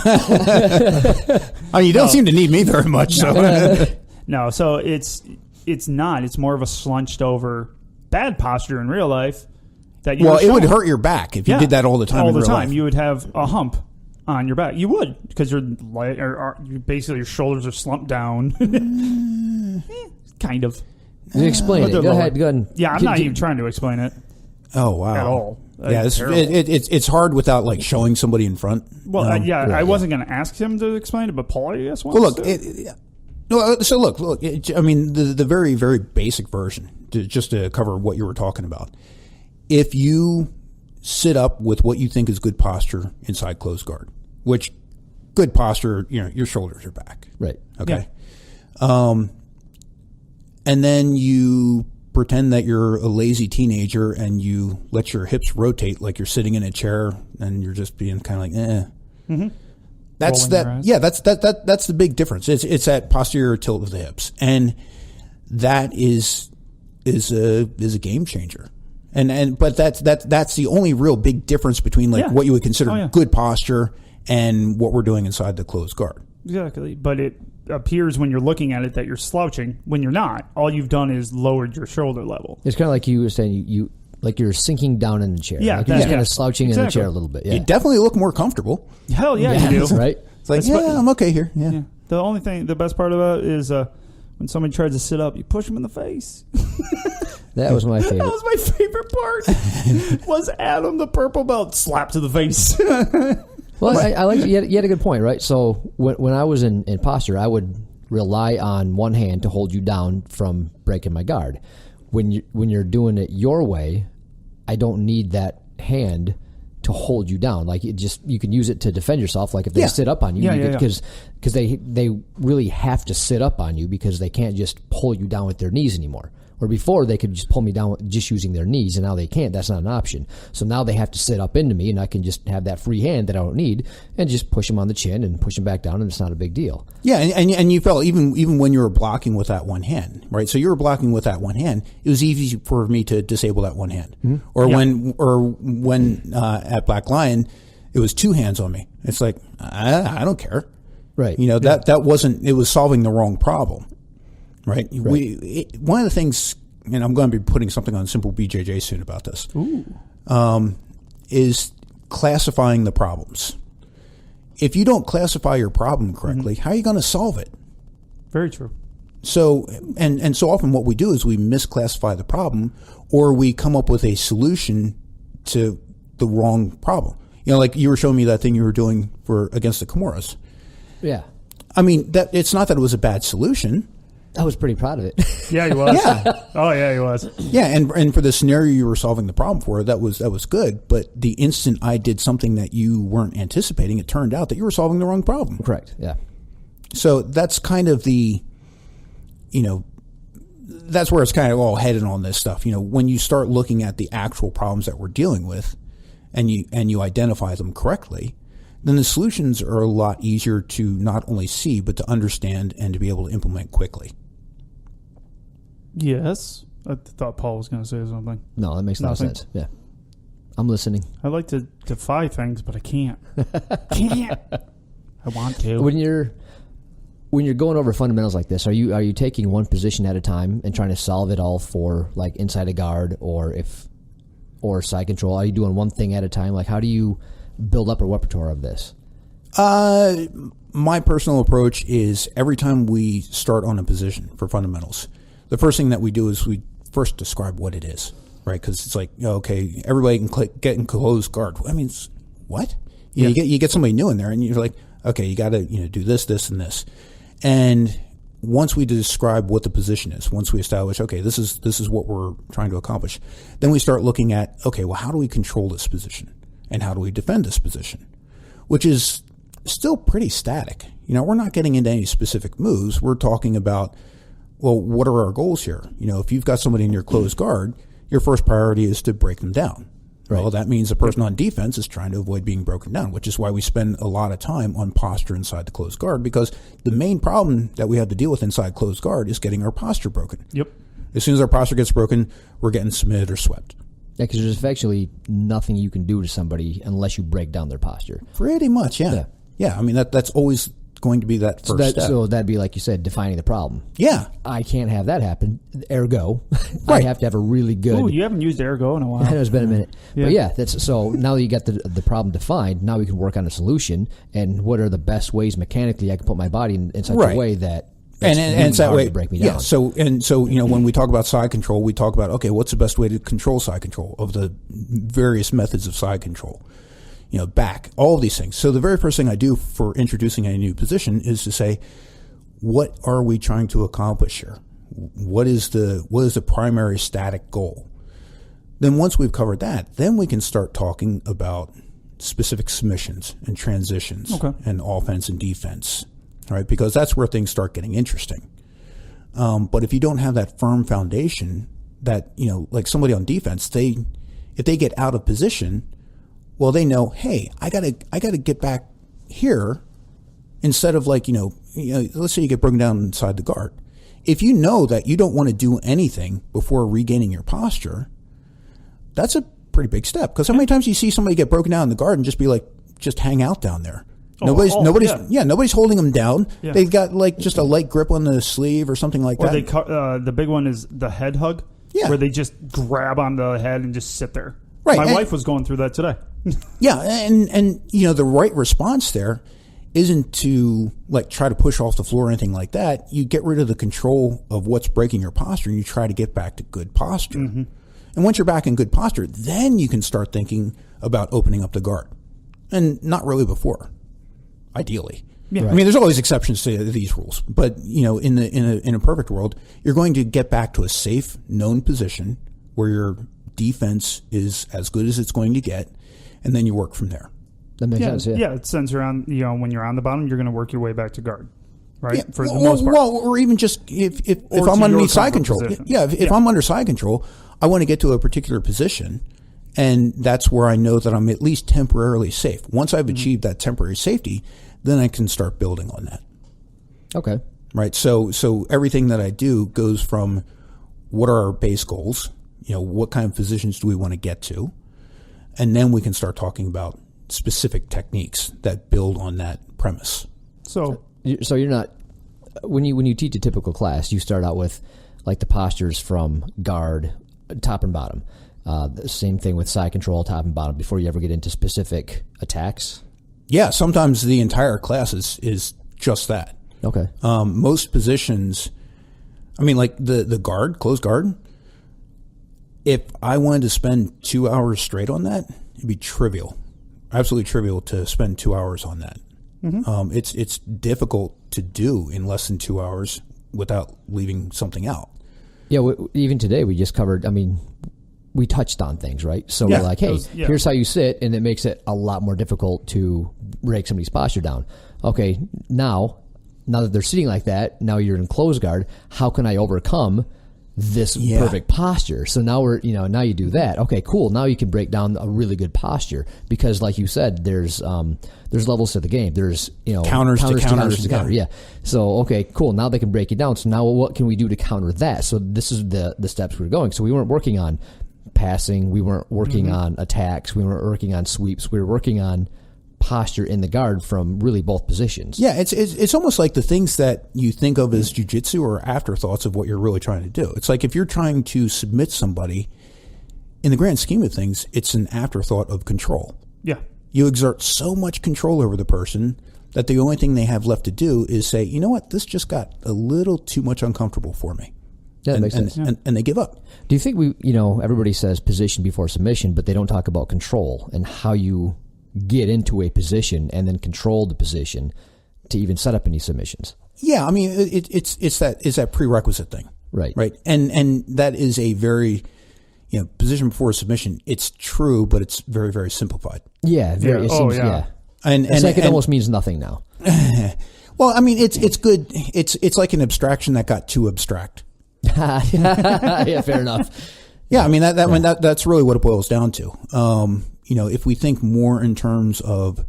You don't seem to need me very much. So. No, so it's not. It's more of a slunched over bad posture in real life. It would hurt your back if you did that all the time. All the time, you would have a hump on your back. You would because basically your shoulders are slumped down. Kind of. You explain it. Go ahead. Yeah, I'm not even trying to explain it. Oh wow! At all. Yeah, it's hard without like showing somebody in front. Well, I wasn't going to ask him to explain it, but Paul, I guess. Well, look. Look. I mean, the very, very basic version, just to cover what you were talking about. If you sit up with what you think is good posture inside closed guard, which good posture, your shoulders are back. Right. Okay. Yeah. And then you pretend that you're a lazy teenager and you let your hips rotate like you're sitting in a chair and you're just being kind of like, That's rolling that. your eyes. Yeah, that's the big difference. It's that posterior tilt of the hips, and that is a game changer. But that's the only real big difference between what you would consider good posture and what we're doing inside the closed guard. Exactly. But it appears when you're looking at it that you're slouching when you're not. All you've done is lowered your shoulder level. It's kind of like you were saying, you like you're sinking down in the chair. Yeah, like you're just kind of slouching in the chair a little bit. Yeah. You definitely look more comfortable. Hell yeah, you do. Right? It's like, I'm okay here. Yeah. The best part about it is when somebody tries to sit up, you push them in the face. That was my favorite. That was my favorite part. Was Adam the purple belt slap to the face? Well, I like you had a good point, right? So when I was in posture, I would rely on one hand to hold you down from breaking my guard. When you're doing it your way, I don't need that hand to hold you down. Like you can use it to defend yourself. Like if they sit up on you, because they really have to sit up on you because they can't just pull you down with their knees anymore. Where before they could just pull me down just using their knees, and now they can't. That's not an option. So now they have to sit up into me, and I can just have that free hand that I don't need, and just push them on the chin and push them back down, and it's not a big deal. Yeah, and you felt even when you were blocking with that one hand, right? So you were blocking with that one hand. It was easy for me to disable that one hand. Mm-hmm. Or when at Black Lion, it was two hands on me. It's like I don't care, right? You know that wasn't. It was solving the wrong problem. Right. One of the things, and I'm going to be putting something on Simple BJJ soon about this, is classifying the problems. If you don't classify your problem correctly, how are you going to solve it? Very true. So, and so often what we do is we misclassify the problem, or we come up with a solution to the wrong problem. You know, like you were showing me that thing you were doing against the Kimuras. Yeah. I mean, it's not that it was a bad solution. I was pretty proud of it. Yeah, he was. Yeah. Oh, yeah, he was. Yeah, and for the scenario you were solving the problem for, that was good. But the instant I did something that you weren't anticipating, it turned out that you were solving the wrong problem. Correct. Yeah. So that's kind of that's where it's kind of all headed on this stuff. You know, when you start looking at the actual problems that we're dealing with, and you identify them correctly, then the solutions are a lot easier to not only see, but to understand and to be able to implement quickly. Yes. I thought Paul was going to say something. No, that makes no sense. Yeah. I'm listening. I like to defy things, but I can't. I want to. When you're going over fundamentals like this, are you taking one position at a time and trying to solve it all for like inside a guard or side control? Are you doing one thing at a time? Like how do you build up a repertoire of this? My personal approach is every time we start on a position for fundamentals, the first thing that we do is we first describe what it is, right? Because it's like, okay, everybody can get in closed guard. I mean, what? You get somebody new in there, and you're like, okay, you got to do this, and this. And once we describe what the position is, once we establish, okay, this is what we're trying to accomplish, then we start looking at, okay, well, how do we control this position? And how do we defend this position? Which is still pretty static. We're not getting into any specific moves. We're talking about, well, what are our goals here? If you've got somebody in your closed guard, your first priority is to break them down. Right. Well, that means the person on defense is trying to avoid being broken down, which is why we spend a lot of time on posture inside the closed guard, because the main problem that we have to deal with inside closed guard is getting our posture broken. Yep. As soon as our posture gets broken, we're getting submitted or swept. Yeah, because there's effectively nothing you can do to somebody unless you break down their posture. Pretty much, yeah. I mean, that's always going to be that first step. So that'd be, like you said, defining the problem. Yeah. I can't have that happen. Ergo, right. I have to have a really good... Ooh, you haven't used ergo in a while. I know it's been a minute. Yeah. But yeah, so now that you got the problem defined, now we can work on a solution, and what are the best ways mechanically I can put my body in such a way that... And it's that way to break me down. Yeah. So when we talk about side control, we talk about, okay, what's the best way to control side control of the various methods of side control? Back, all of these things. So the very first thing I do for introducing a new position is to say, what are we trying to accomplish here? What is the primary static goal? Then once we've covered that, then we can start talking about specific submissions and transitions and offense and defense. Right, because that's where things start getting interesting. But if you don't have that firm foundation, that like somebody on defense, if they get out of position, well, they know, hey, I gotta get back here instead of like, let's say you get broken down inside the guard. If you know that you don't want to do anything before regaining your posture, that's a pretty big step. Because how many times do you see somebody get broken down in the guard and just be like, just hang out down there? Nobody's holding them down. Yeah. They've got like just a light grip on the sleeve or something like that. The big one is the head hug, where they just grab on the head and just sit there. Right. My wife was going through that today. Yeah, and the right response there isn't to like try to push off the floor or anything like that. You get rid of the control of what's breaking your posture and you try to get back to good posture. Mm-hmm. And once you're back in good posture, then you can start thinking about opening up the guard. And not really before, ideally. Yeah. Right. I mean, there's always exceptions to these rules, but in a perfect world, you're going to get back to a safe, known position where your defense is as good as it's going to get, and then you work from there. That makes sense. Yeah, it sends around. When you're on the bottom, you're going to work your way back to guard, right? For the most part. Well, or even just if I'm underneath side control. If I'm under side control, I want to get to a particular position, and that's where I know that I'm at least temporarily safe. Once I've achieved that temporary safety, then I can start building on that. Okay. Right. So everything that I do goes from what are our base goals? What kind of positions do we want to get to? And then we can start talking about specific techniques that build on that premise. So you're not, when you teach a typical class, you start out with like the postures from guard, top and bottom. The same thing with side control, top and bottom, before you ever get into specific attacks. Yeah, sometimes the entire class is just that. Okay. Most positions, I mean, like the guard, closed guard, if I wanted to spend 2 hours straight on that, it'd be trivial. Absolutely trivial to spend 2 hours on that. Mm-hmm. It's difficult to do in less than 2 hours without leaving something out. Yeah, even today we just covered, we touched on things, right? So we're like, hey, here's how you sit, and it makes it a lot more difficult to break somebody's posture down. Okay, now that they're sitting like that, now you're in closed guard, how can I overcome this perfect posture? So now now you do that. Okay, cool. Now you can break down a really good posture because, like you said, there's levels to the game. There's counters to counter. Yeah. So okay, cool. Now they can break it down. So now what can we do to counter that? So this is the steps we're going. So we weren't working on passing. We weren't working on attacks. We weren't working on sweeps. We were working on posture in the guard from really both positions. Yeah, it's almost like the things that you think of as jiu-jitsu are afterthoughts of what you're really trying to do. It's like if you're trying to submit somebody, in the grand scheme of things, it's an afterthought of control. Yeah. You exert so much control over the person that the only thing they have left to do is say, you know what, this just got a little too much uncomfortable for me. Yeah, that makes sense. And they give up. Do you think everybody says position before submission, but they don't talk about control and how you get into a position and then control the position to even set up any submissions? Yeah, I mean it's that prerequisite thing, right? And that is a very position before submission. It's true, but it's very, very simplified. Yeah, very. It seems, yeah. And it almost means nothing now. Well, I mean it's good. It's like an abstraction that got too abstract. Yeah, fair enough. Yeah, I mean that's really what it boils down to. If we think more in terms of,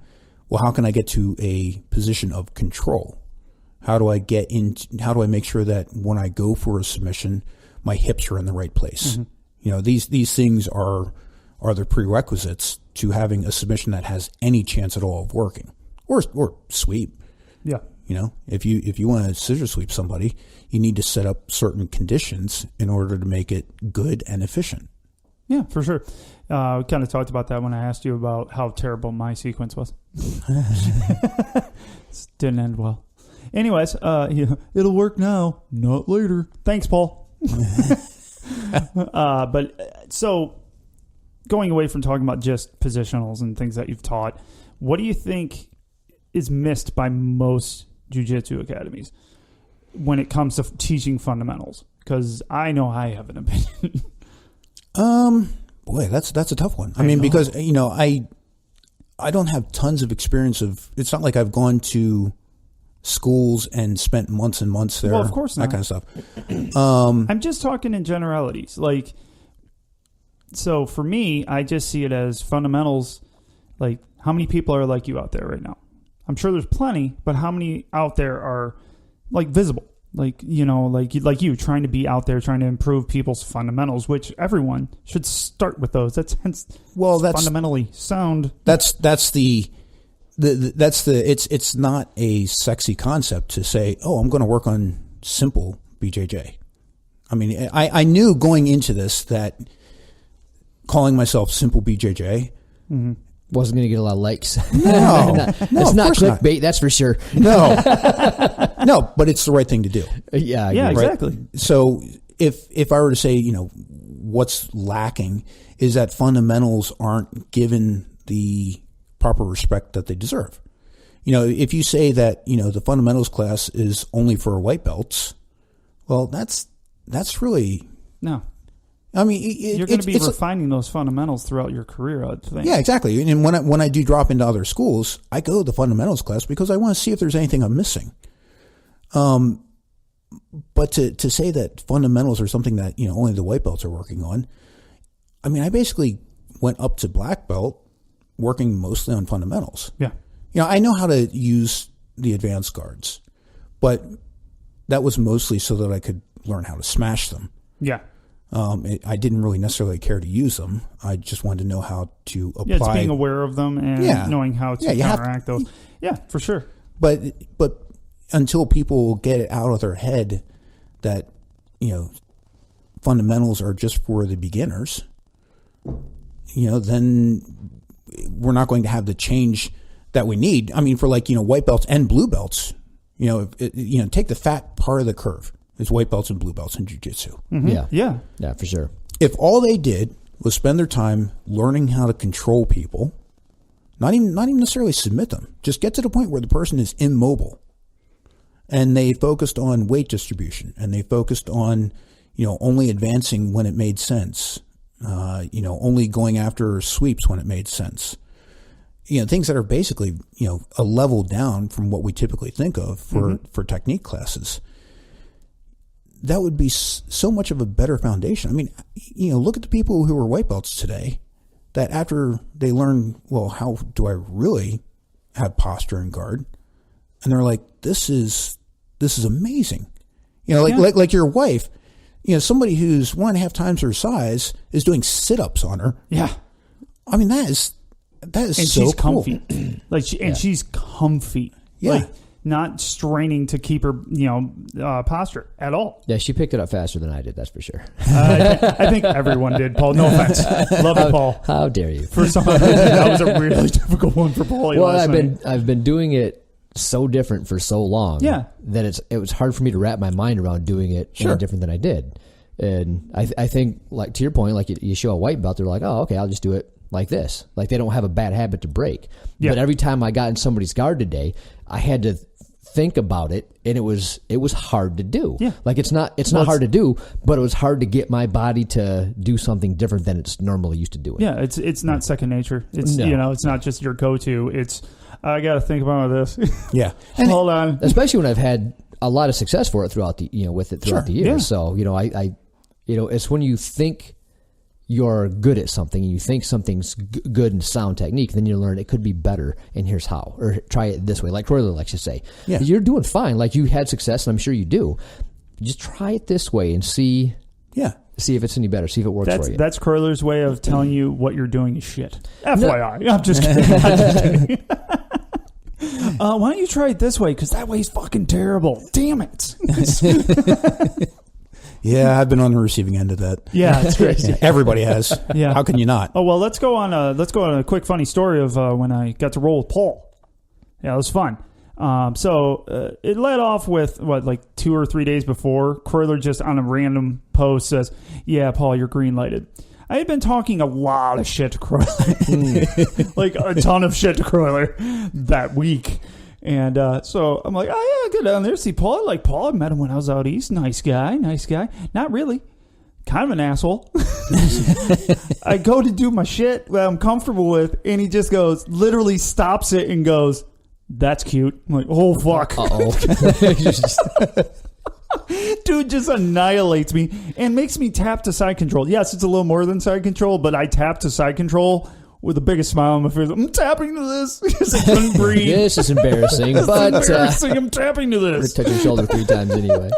well, how can I get to a position of control? How do I make sure that when I go for a submission, my hips are in the right place? Mm-hmm. These things are the prerequisites to having a submission that has any chance at all of working, or sweep. Yeah. If you want to scissor sweep somebody, you need to set up certain conditions in order to make it good and efficient. Yeah, for sure. We kind of talked about that when I asked you about how terrible my sequence was. Didn't end well. Anyways, it'll work now, not later. Thanks, Paul. But so going away from talking about just positionals and things that you've taught, what do you think is missed by most jiu-jitsu academies when it comes to teaching fundamentals? Because I know I have an opinion. Boy, that's a tough one. I mean, because I don't have tons of experience of. It's not like I've gone to schools and spent months and months there. Well, of course not. That kind of stuff. I'm just talking in generalities. Like, so for me, I just see it as fundamentals. Like, how many people are like you out there right now? I'm sure there's plenty, but how many out there are like visible? Like, you know, like you trying to be out there, trying to improve people's fundamentals, which everyone should start with those. That's fundamentally sound. It's not a sexy concept to say, oh, I'm going to work on simple BJJ. I mean, I knew going into this that calling myself simple BJJ wasn't going to get a lot of likes. No, it's not clickbait, that's for sure. No, but it's the right thing to do. Yeah, exactly. Right? So if I were to say, you know, what's lacking is that fundamentals aren't given the proper respect that they deserve. You know, if you say that, you know, the fundamentals class is only for white belts, well, that's really no. I mean, you're going to be refining those fundamentals throughout your career, I think. Yeah, exactly. And when I do drop into other schools, I go to the fundamentals class because I want to see if there's anything I'm missing. But to say that fundamentals are something that, you know, only the white belts are working on, I mean, I basically went up to black belt working mostly on fundamentals. Yeah. You know, I know how to use the advanced guards, but that was mostly so that I could learn how to smash them. Yeah. I didn't really necessarily care to use them. I just wanted to know how to apply. Yeah, it's being aware of them and knowing how to counteract those. Yeah, for sure. But until people get it out of their head that, you know, fundamentals are just for the beginners, you know, then we're not going to have the change that we need. I mean, for like, you know, white belts and blue belts, you know, take the fat part of the curve. It's white belts and blue belts in Jiu Jitsu. Mm-hmm. Yeah, for sure. If all they did was spend their time learning how to control people, not even necessarily submit them, just get to the point where the person is immobile, and they focused on weight distribution, and they focused on, you know, only advancing when it made sense, you know, only going after sweeps when it made sense. You know, things that are basically, you know, a level down from what we typically think of for technique classes. That would be so much of a better foundation. I mean, you know, look at the people who are white belts today that after they learn, well, how do I really have posture and guard? And they're like, this is amazing. You know, like your wife, you know, somebody who's 1.5 times her size is doing sit-ups on her. Yeah. I mean, that is and so she's cool. comfy. She's comfy. Yeah. Like, not straining to keep her, you know, posture at all. Yeah, she picked it up faster than I did, that's for sure. I think everyone did, Paul. No offense. Love it, Paul. How dare you? For some reason, that was a really difficult one for Paul. Well, I've been doing it so different for so long that it was hard for me to wrap my mind around doing it any different than I did. And I think, like, to your point, like you show a white belt, they're like, oh, okay, I'll just do it like this. Like, they don't have a bad habit to break. Yeah. But every time I got in somebody's guard today, I had to think about it, and it was hard to do. Yeah. Like, it's not hard to do, but it was hard to get my body to do something different than it's normally used to doing. Yeah, it's not second nature. It's you know, it's not just your go-to. It's I got to think about this. Yeah. Hold on. Especially when I've had a lot of success for it throughout the the years. Yeah. So, you know, I it's when you think you're good at something and you think something's good and sound technique, then you learn it could be better, and here's how, or try it this way, like Royler likes to say. Yeah. You're doing fine, like you had success, and I'm sure you do. Just try it this way and see if it's any better, see if it works for you. That's Curler's way of telling you what you're doing is shit. FYI. I'm just kidding. Why don't you try it this way, because that way's fucking terrible. Damn it. Yeah, I've been on the receiving end of that. Yeah, it's crazy. Everybody has. Yeah. How can you not? Oh, well, let's go on a quick funny story of when I got to roll with Paul. Yeah, it was fun. So it led off with, like 2 or 3 days before, Croyler just on a random post says, yeah, Paul, you're green lighted. I had been talking a lot of shit to Croyler. Like a ton of shit to Croyler that week. And so I'm like, oh, yeah, get down there. See Paul. I like Paul. I met him when I was out east. Nice guy. Not really. Kind of an asshole. I go to do my shit that I'm comfortable with, and he just literally stops it and goes, that's cute. I'm like, oh, fuck. Uh-oh. Dude just annihilates me and makes me tap to side control. Yes, it's a little more than side control, but I tap to side control with the biggest smile on my face. I'm tapping to this because I couldn't breathe. This is embarrassing, but I'm tapping to this. touch your shoulder 3 times anyway.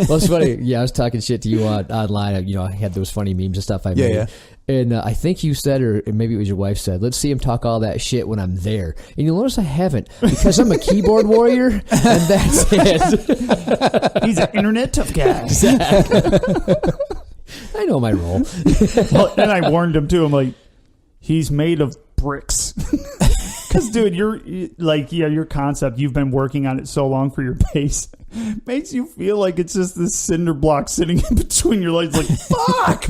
Well, it's funny. Yeah, I was talking shit to you online. You know, I had those funny memes and stuff I made. Yeah. And I think you said, or maybe it was your wife said, let's see him talk all that shit when I'm there. And you'll notice I haven't, because I'm a keyboard warrior, and that's it. He's an internet tough guy. Exactly. I know my role. Well, and I warned him too. I'm like, he's made of bricks. Because, dude, your concept, you've been working on it so long for your base, makes you feel like it's just this cinder block sitting in between your legs. Like, fuck!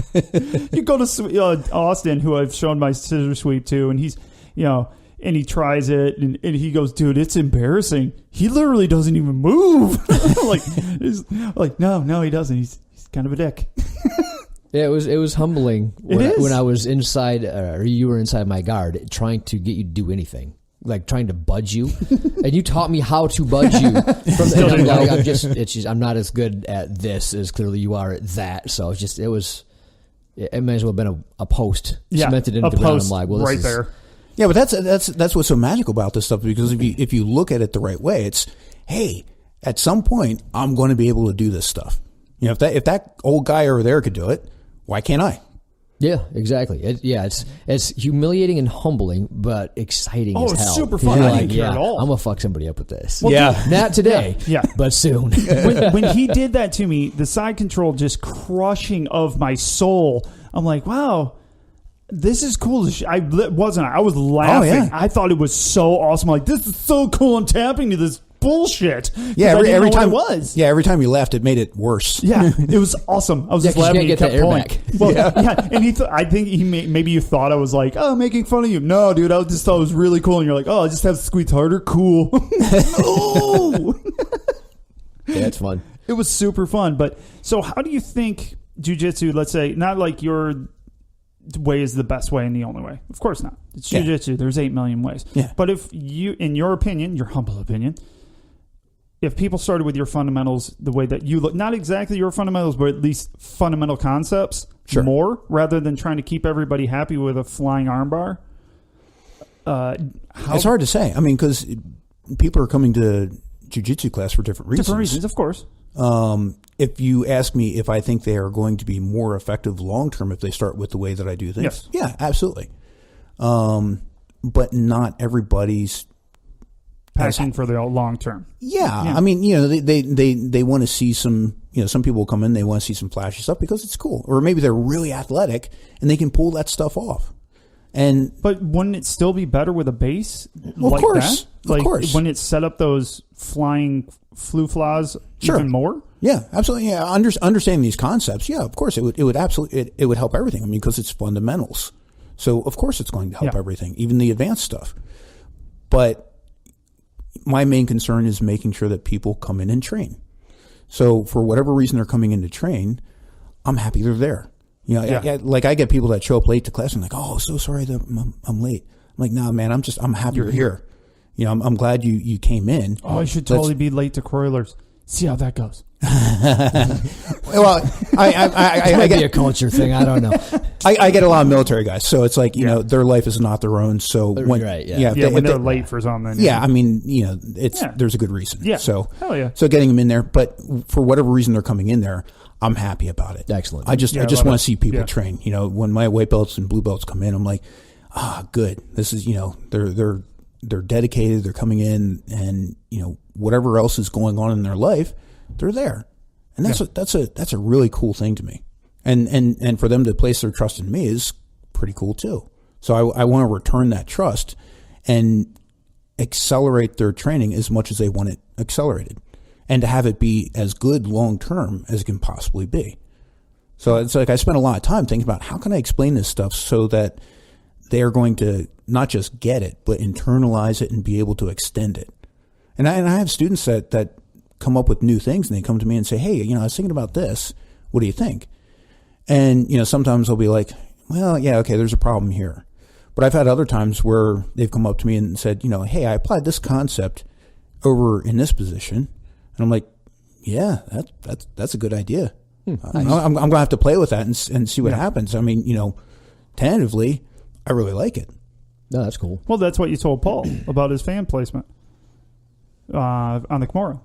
You go to Austin, who I've shown my scissor sweep to, and he's, and he tries it, and he goes, dude, it's embarrassing. He literally doesn't even move. No, he doesn't. He's kind of a dick. Yeah, it was humbling when I was inside, or you were inside my guard, trying to get you to do anything, like trying to budge you, and you taught me how to budge you. I'm not as good at this as clearly you are at that. So it might as well have been a post cemented into the ground. I'm like, well, this is there. Yeah, but that's what's so magical about this stuff, because if you look at it the right way, it's, hey, at some point I'm going to be able to do this stuff. If that old guy over there could do it, why can't I? Yeah, exactly. It's humiliating and humbling, but exciting as hell. It's super fun. I didn't care at all. I'm gonna fuck somebody up with this. Well, Not today. Yeah. But soon. when he did that to me, the side control just crushing of my soul. I'm like, wow, this is cool. I was laughing. Oh, yeah. I thought it was so awesome. I'm like, this is so cool. I'm tapping to this bullshit. Yeah, every time it was. Yeah, every time you laughed, it made it worse. Yeah, it was awesome. I was just laughing. You can't get that air back. Well, yeah, and I think maybe you thought I was like, oh, making fun of you. No, dude, I just thought it was really cool. And you're like, oh, I just have to squeeze harder. Cool. No. Yeah, it's fun. It was super fun. But so, how do you think jiu-jitsu? Let's say not like your way is the best way and the only way. Of course not. It's jiu-jitsu. There's 8 million ways. Yeah. But if you, in your opinion, your humble opinion, if people started with your fundamentals the way that you look, not exactly your fundamentals, but at least fundamental concepts more, rather than trying to keep everybody happy with a flying armbar. It's hard to say. I mean, because people are coming to jiu-jitsu class for different reasons. Different reasons, of course. If you ask me if I think they are going to be more effective long-term if they start with the way that I do things. Yes. Yeah, absolutely. But not everybody's Passion for the long term. Yeah. I mean, they want to see some, some people will come in, they want to see some flashy stuff because it's cool. Or maybe they're really athletic and they can pull that stuff off. But wouldn't it still be better with a base of course. That? Of course. When it set up those flying flaws even more? Yeah, absolutely. Yeah, understanding these concepts. Yeah, of course, it would absolutely it would help everything. I mean, because it's fundamentals. So of course, it's going to help everything, even the advanced stuff. But my main concern is making sure that people come in and train. So for whatever reason they're coming in to train, I'm happy they're there. Like I get people that show up late to class and like, oh, so sorry that I'm late. I'm like, nah, man, I'm happy you're here. I'm glad you came in. Oh, I should totally be late to Croilers. See how that goes. Well, it might be a culture thing. I don't know. I get a lot of military guys, so it's like their life is not their own. So when they're late for something. Yeah, I mean, there's a good reason. Yeah. So hell yeah. So getting them in there, but for whatever reason they're coming in there, I'm happy about it. Excellent. I just want to see people train. When my white belts and blue belts come in, I'm like, good. This is they're dedicated. They're coming in, and whatever else is going on in their life, they're there, and that's a really cool thing to me. And for them to place their trust in me is pretty cool too. So I want to return that trust and accelerate their training as much as they want it accelerated, and to have it be as good long term as it can possibly be. So it's like I spent a lot of time thinking about how can I explain this stuff so that they are going to not just get it, but internalize it and be able to extend it. And I have students that come up with new things, and they come to me and say, hey, I was thinking about this. What do you think? And, sometimes they'll be like, well, yeah, okay, there's a problem here. But I've had other times where they've come up to me and said, hey, I applied this concept over in this position. And I'm like, yeah, that's a good idea. I'm going to have to play with that and see what happens. I mean, tentatively, I really like it. No, that's cool. Well, that's what you told Paul about his fan placement on the Kimura.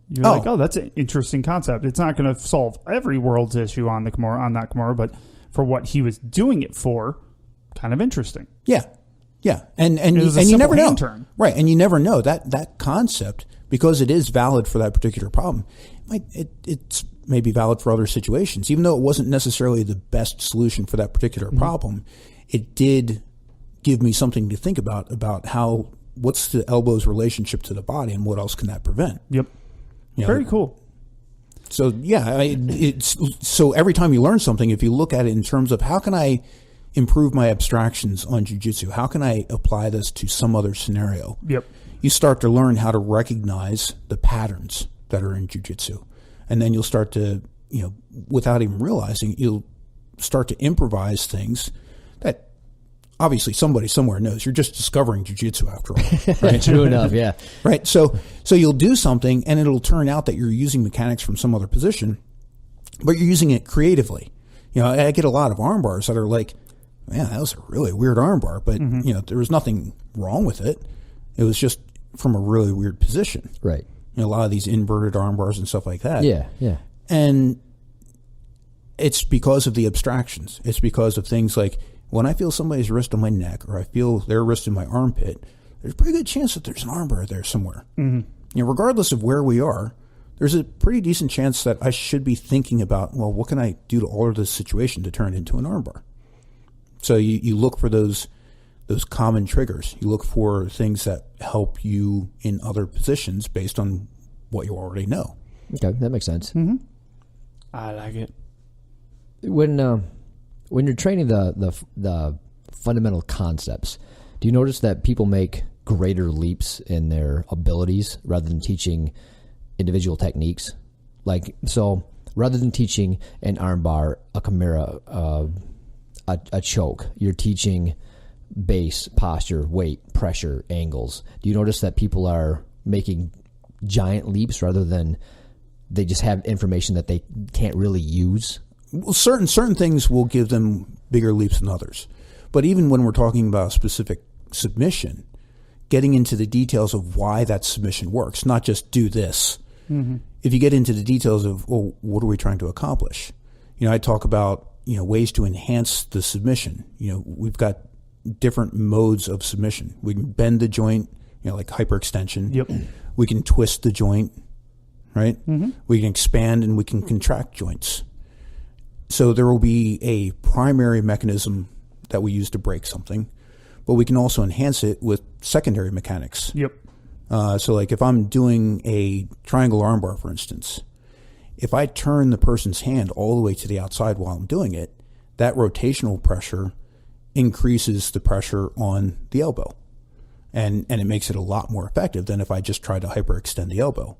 You're like, oh, that's an interesting concept. It's not going to solve every world's issue on the Kimura, on that Kimura, but for what he was doing it for, kind of interesting. Yeah. Yeah. And you never know. Turn. Right. And you never know that concept, because it is valid for that particular problem. It's maybe valid for other situations, even though it wasn't necessarily the best solution for that particular problem. It did give me something to think about what's the elbow's relationship to the body and what else can that prevent? Yep. Very cool. So yeah, so every time you learn something, if you look at it in terms of how can I improve my abstractions on jiu-jitsu, how can I apply this to some other scenario? Yep. You start to learn how to recognize the patterns that are in jiu-jitsu, and then you'll start to, without even realizing, you'll start to improvise things that obviously somebody somewhere knows. You're just discovering jiu-jitsu after all. Right? True enough, yeah. Right. So you'll do something, and it'll turn out that you're using mechanics from some other position, but you're using it creatively. I get a lot of arm bars that are like, man, that was a really weird arm bar, but there was nothing wrong with it. It was just from a really weird position. Right. A lot of these inverted arm bars and stuff like that. Yeah, yeah. And it's because of the abstractions. It's because of things like, when I feel somebody's wrist on my neck, or I feel their wrist in my armpit, there's a pretty good chance that there's an arm bar there somewhere. Regardless of where we are, there's a pretty decent chance that I should be thinking about, well, what can I do to alter this situation to turn it into an arm bar? So you look for those common triggers. You look for things that help you in other positions based on what you already know. Okay, that makes sense. I like it. When you're training the fundamental concepts, do you notice that people make greater leaps in their abilities rather than teaching individual techniques? Like, so rather than teaching an armbar, a Kimura, a choke, you're teaching base, posture, weight, pressure, angles. Do you notice that people are making giant leaps rather than they just have information that they can't really use? Well, certain things will give them bigger leaps than others. But even when we're talking about a specific submission, getting into the details of why that submission works, not just do this. If you get into the details of, well, what are we trying to accomplish? I talk about, ways to enhance the submission. We've got different modes of submission. We can bend the joint, like hyperextension. Yep. We can twist the joint, right? We can expand and we can contract joints. So there will be a primary mechanism that we use to break something, but we can also enhance it with secondary mechanics. Yep. So like if I'm doing a triangle armbar, for instance, if I turn the person's hand all the way to the outside while I'm doing it, that rotational pressure increases the pressure on the elbow. And it makes it a lot more effective than if I just try to hyperextend the elbow.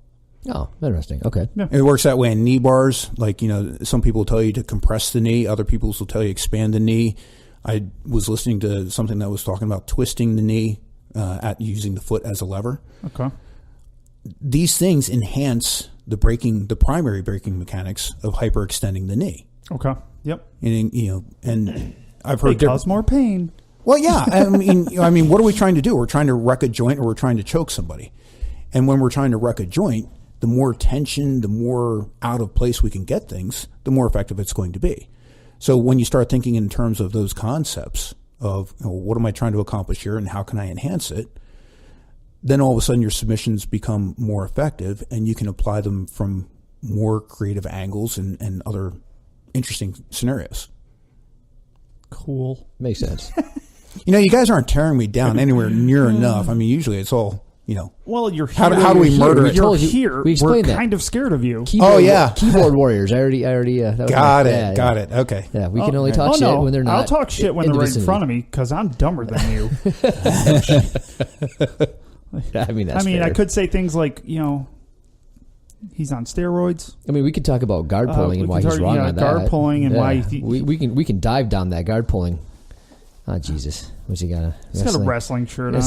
Oh, interesting. Okay. Yeah. It works that way in knee bars. Like, some people will tell you to compress the knee. Other people will tell you expand the knee. I was listening to something that was talking about twisting the knee at using the foot as a lever. Okay. These things enhance the primary braking mechanics of hyperextending the knee. Okay. Yep. And I've heard they cause more pain. Well, yeah. I mean, what are we trying to do? We're trying to wreck a joint, or we're trying to choke somebody. And when we're trying to wreck a joint, the more tension, the more out of place we can get things, the more effective it's going to be. So when you start thinking in terms of those concepts of what am I trying to accomplish here and how can I enhance it, then all of a sudden your submissions become more effective and you can apply them from more creative angles and other interesting scenarios. Cool. Makes sense. You guys aren't tearing me down anywhere near enough. I mean, usually it's all, Well, you're here. How do we murder it? You're here. We explained We're that. kind of scared of you. Keyboard warriors. I already. That was Got yeah, it. Got it. Okay. Yeah, we can only talk shit when they're not. I'll talk shit when they're right in front of me because I'm dumber than you. I mean, fair. I could say things like, he's on steroids. I mean, we could talk about guard pulling and why he's wrong on that. Guard pulling and why we can dive down that guard pulling. Oh, Jesus. What's he got? He's got a wrestling shirt on.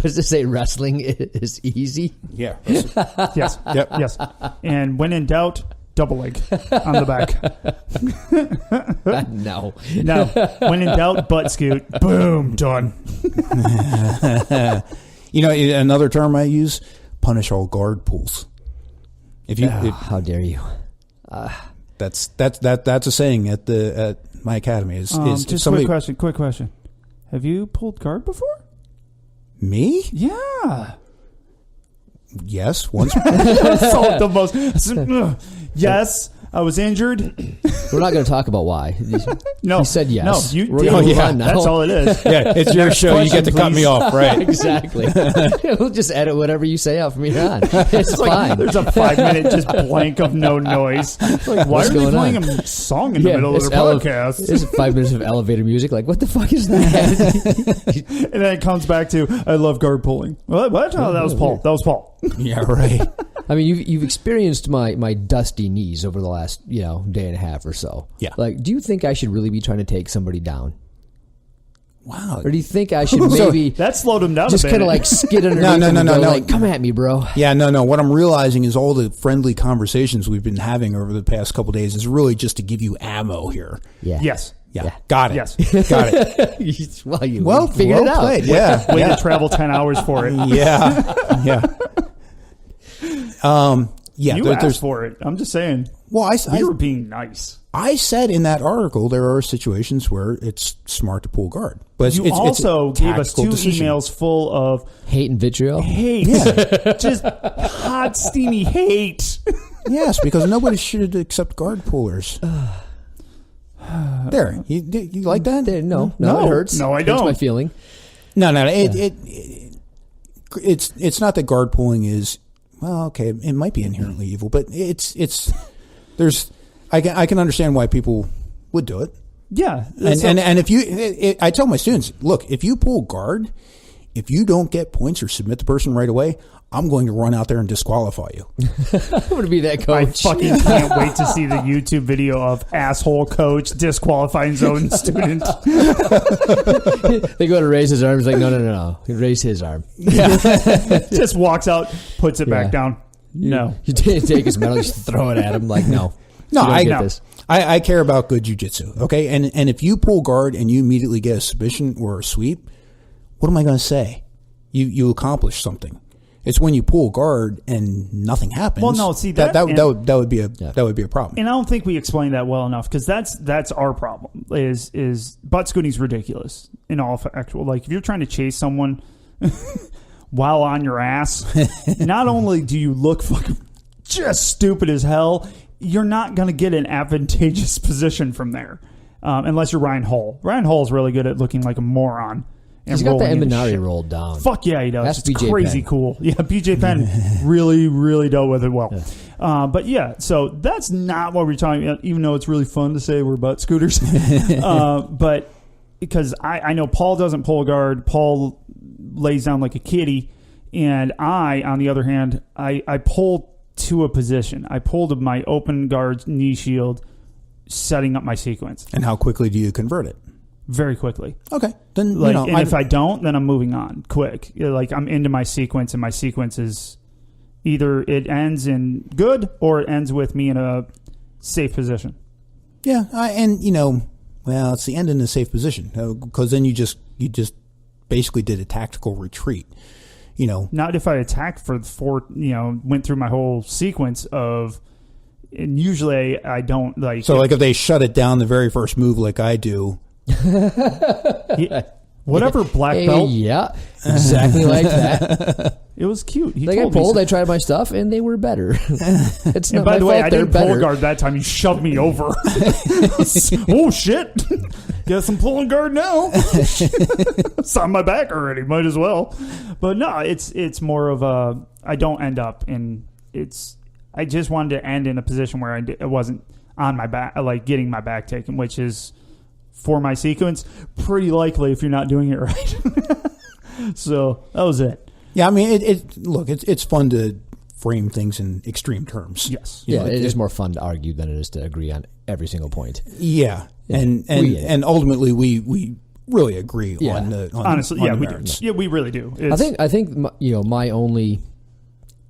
Was to say wrestling is easy? Yeah. Yes. Yep. Yes. And when in doubt, double leg on the back. No. No. When in doubt, butt scoot. Boom. Done. Another term I use, punish all guard pulls. How dare you? That's a saying at my academy. Is just somebody, quick question. Have you pulled guard before? Me? Yeah. Yes, once. Yes, I was injured. We're not going to talk about why. No, he said yes. No, you We're did. gonna move on now. That's all it is. Yeah, it's your show. You get to cut me off, right? Exactly. We'll just edit whatever you say out from here on. It's fine. There's a 5-minute just blank of no noise. Like, why are they playing a song in the middle of their podcast? It's 5 minutes of elevator music. Like, what the fuck is that? And then it comes back to, I love guard pulling. What? Oh, that was Paul. That was Paul. Yeah, right. I mean, you've experienced my dusty knees over the last day and a half or so. Yeah. Like, do you think I should really be trying to take somebody down? Wow. Or do you think I should maybe that slowed him down just a bit. kind of like skid underneath No. like, come at me, bro. Yeah, no. What I'm realizing is all the friendly conversations we've been having over the past couple of days is really just to give you ammo here. Yeah. Yes. Yeah. Got it. Yes. Got it. well, figured it out. Played. Yeah. Way to travel 10 hours for it. Yeah. Yeah. You asked for it. I'm just saying. Well, we were being nice. I said in that article there are situations where it's smart to pull guard, but you also gave us 2 emails full of hate and vitriol. Hate, just hot, steamy hate. Yes, because nobody should accept guard pullers. There, you like that? No, it hurts. No, I Hurts don't. my feeling. No. It's not that guard pulling is. Well, okay, it might be inherently evil, but I can understand why people would do it. Yeah, and if I tell my students, look, if you pull guard, if you don't get points or submit the person right away, I'm going to run out there and disqualify you. I'm going to be that coach. I fucking can't wait to see the YouTube video of asshole coach disqualifying his own student. They go to raise his arm. He's like, no. He raised his arm. Yeah. Just walks out, puts it back down. No. You take his medal, just throw it at him. Like, no. No, I care about good jiu-jitsu, okay? And if you pull guard and you immediately get a submission or a sweep, what am I going to say? You accomplished something. It's when you pull guard and nothing happens. Well, no, see that would be a problem. And I don't think we explained that well enough, because that's our problem. Is butt scooting is ridiculous in all actual. Like, if you're trying to chase someone while on your ass, not only do you look fucking just stupid as hell, you're not going to get an advantageous position from there, unless you're Ryan Hall. Ryan Hall is really good at looking like a moron. He's got the Eminari rolled down. Fuck yeah, he does. That's it's BJ crazy Penn. Cool. Yeah, BJ Penn really, really dealt with it well. Yeah. But yeah, so that's not what we're talking about, even though it's really fun to say we're butt scooters. But because I know Paul doesn't pull guard. Paul lays down like a kitty. And I, on the other hand, I pull to a position. I pulled my open guard knee shield, setting up my sequence. And how quickly do you convert it? Very quickly. Okay. Then, if I don't, then I'm moving on quick. Like, I'm into my sequence, and my sequence is either it ends in good or it ends with me in a safe position. Yeah. It's the end in a safe position, because then you just basically did a tactical retreat. Not if I attacked for went through my whole sequence of, and usually I don't like. So, like, if they shut it down the very first move, like I do. Whatever, black belt. Yeah, exactly like that. It was cute. He like, I told me pulled, so. I tried my stuff, and they were better. It's And not by my the way, fault I they're didn't pull better. guard that time. He shoved me over. Oh, shit. Guess I'm pulling guard now. It's on my back already. Might as well. But no, it's more of a, I don't end up in, I just wanted to end in a position where I wasn't on my back, like getting my back taken, which is, for my sequence, pretty likely if you're not doing it right. So that was it. Yeah, I mean, it's fun to frame things in extreme terms. Yes. Yeah, it is more fun to argue than it is to agree on every single point. Yeah, and ultimately we really agree on the honestly, on yeah, the we merits. do. Yeah, we really do. I think my only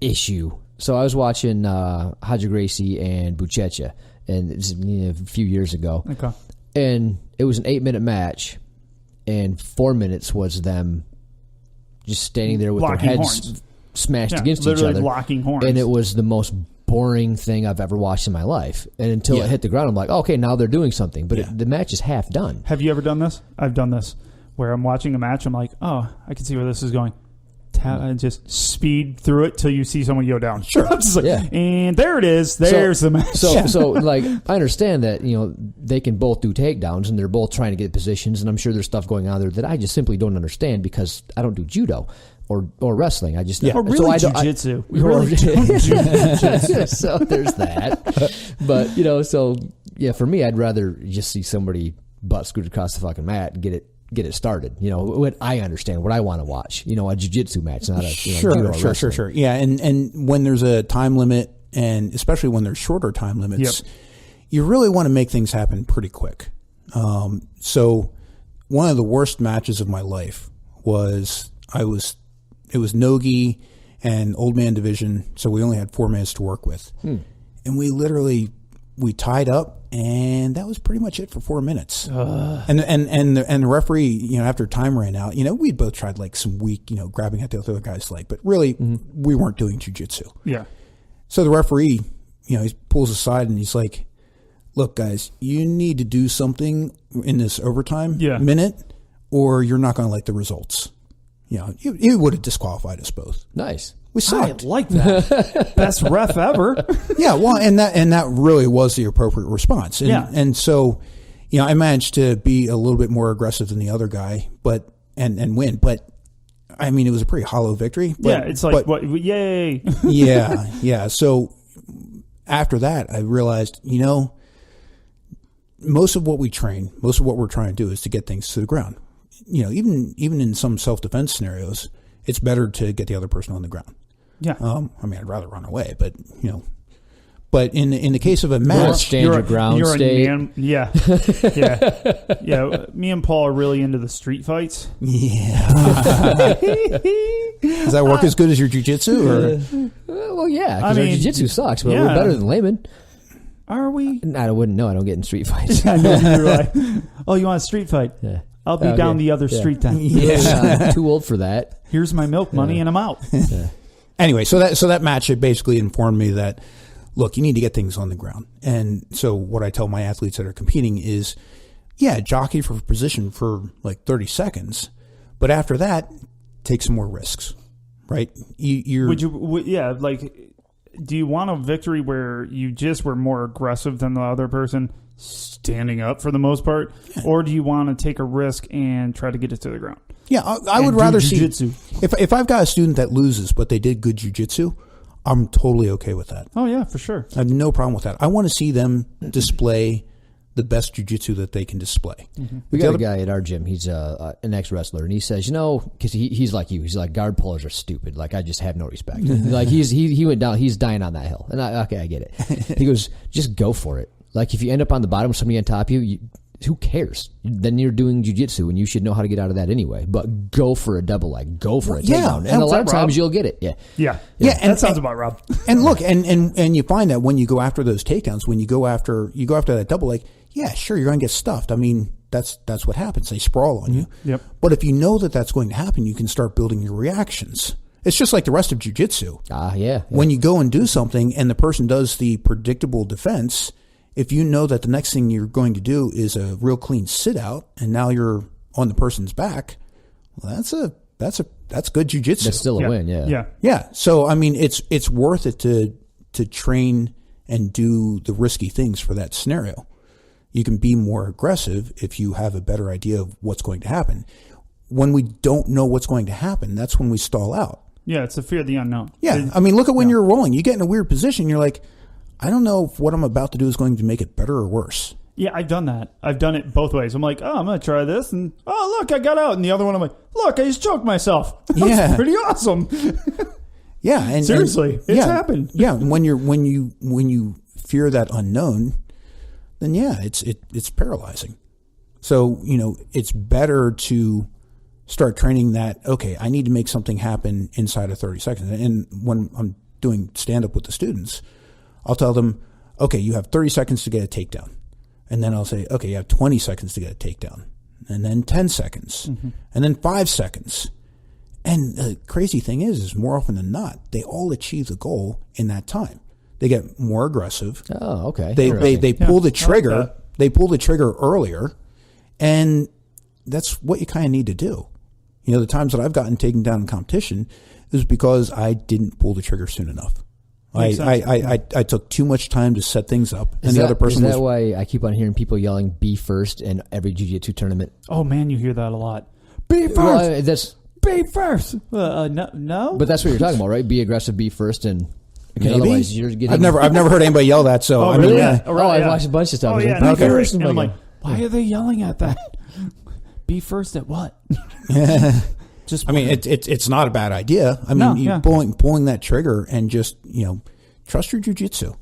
issue So I was watching Haja Gracie and Buchecha, and it's, a few years ago. Okay. And it was an 8-minute match, and 4 minutes was them just standing there with locking their heads horns. Smashed against each literally other. locking horns. And it was the most boring thing I've ever watched in my life. And until it hit the ground, I'm like, okay, now they're doing something. But the match is half done. Have you ever done this? I've done this, where I'm watching a match, I'm like, oh, I can see where this is going. And just speed through it till you see someone go down. Sure. I'm just like, and there it is. There's the match. So like, I understand that, they can both do takedowns and they're both trying to get positions, and I'm sure there's stuff going on there that I just simply don't understand because I don't do judo or wrestling. I just or really jiu-jitsu. We really don't do jiu-jitsu. So there's that. But so for me, I'd rather just see somebody butt screwed across the fucking mat and get it started. What I understand, what I want to watch. A jiu-jitsu match, not a judo or wrestling. Sure. Yeah, and when there's a time limit, and especially when there's shorter time limits, you really want to make things happen pretty quick. So one of the worst matches of my life was it was no-gi and old man division, so we only had 4 minutes to work with. And we tied up, and that was pretty much it for 4 minutes. And the referee, after time ran out, we both tried like some weak, grabbing at the other guy's leg, but really we weren't doing jiu-jitsu. Yeah. So the referee, he pulls aside and he's like, look, guys, you need to do something in this overtime minute, or you're not going to like the results. He would have disqualified us both. Nice. We sucked. I like that. Best ref ever. Yeah, well, and that really was the appropriate response. And so, I managed to be a little bit more aggressive than the other guy, and win. But I mean, it was a pretty hollow victory. But, it's like, yay. Yeah. So after that, I realized, most of what we're trying to do is to get things to the ground. Even in some self-defense scenarios, it's better to get the other person on the ground. Yeah. I'd rather run away, but but in the case of a match, stand your ground state. Yeah. Me and Paul are really into the street fights. Yeah. Does that work as good as your jiu-jitsu? Or? Well, yeah, because our jiu-jitsu sucks, but we're better than laymen. Are we? I wouldn't know. I don't get in street fights. I know you're like, oh, you want a street fight? Yeah. I'll be down the other street then. Yeah, I'm too old for that. Here's my milk money, and I'm out. Anyway, so that match, it basically informed me that, look, you need to get things on the ground. And so what I tell my athletes that are competing is, jockey for position for like 30 seconds, but after that, take some more risks, right? Do you want a victory where you just were more aggressive than the other person, standing up for the most part, or do you want to take a risk and try to get it to the ground? Yeah, I would rather see if I've got a student that loses but they did good jiu-jitsu, I'm totally okay with that. Oh yeah, for sure. I have no problem with that. I want to see them display the best jiu-jitsu that they can display. Mm-hmm. We got a guy at our gym. He's an ex-wrestler, and he says, because he's like you. He's like, guard pullers are stupid. Like, I just have no respect. Like, he went down. He's dying on that hill. And I get it. He goes, just go for it. Like, if you end up on the bottom with somebody on top of you, who cares? Then you're doing jiu-jitsu, and you should know how to get out of that anyway. But go for a double leg. Go for a takedown. And a lot of times you'll get it. Yeah. And that sounds about Rob. And look, and you find that when you go after those takedowns, when you go after that double leg, yeah, sure, you're going to get stuffed. I mean, that's what happens. They sprawl on you. Yep. But if you know that that's going to happen, you can start building your reactions. It's just like the rest of jiu-jitsu. Yeah. When you go and do something and the person does the predictable defense, if you know that the next thing you're going to do is a real clean sit out and now you're on the person's back, well, that's good jiu-jitsu. That's still a win, yeah. Yeah. So I mean, it's worth it to train and do the risky things for that scenario. You can be more aggressive if you have a better idea of what's going to happen. When we don't know what's going to happen, that's when we stall out. Yeah, it's the fear of the unknown. Yeah, I mean, look at when you're rolling. You get in a weird position. You're like, I don't know if what I'm about to do is going to make it better or worse. Yeah, I've done that. I've done it both ways. I'm like, I'm going to try this. And, look, I got out. And the other one, I'm like, look, I just choked myself. That's pretty awesome. Yeah. And seriously, it's happened. Yeah. When you fear that unknown, then it's paralyzing. So, it's better to start training that, okay, I need to make something happen inside of 30 seconds. And when I'm doing stand-up with the students, I'll tell them, okay, you have 30 seconds to get a takedown. And then I'll say, okay, you have 20 seconds to get a takedown. And then 10 seconds. And then 5 seconds. And the crazy thing is more often than not, they all achieve the goal in that time. They get more aggressive. Oh, okay. They pull the trigger. They pull the trigger earlier. And that's what you kind of need to do. You know, the times that I've gotten taken down in competition is because I didn't pull the trigger soon enough. I took too much time to set things up, and the other person is that why I keep on hearing people yelling "be first" in every jiu-jitsu tournament? Oh man, you hear that a lot. Be first. Well, be first. No. But that's what you're talking about, right? Be aggressive, be first, and maybe. Otherwise you're getting. I've never heard anybody yell that. So oh, I mean, really? yeah. I've watched a bunch of stuff. Oh yeah, like, be first. And I'm like, why are they yelling at that? Be first at what? Just I mean, it's not a bad idea. I mean, pulling that trigger and just trust your jiu-jitsu.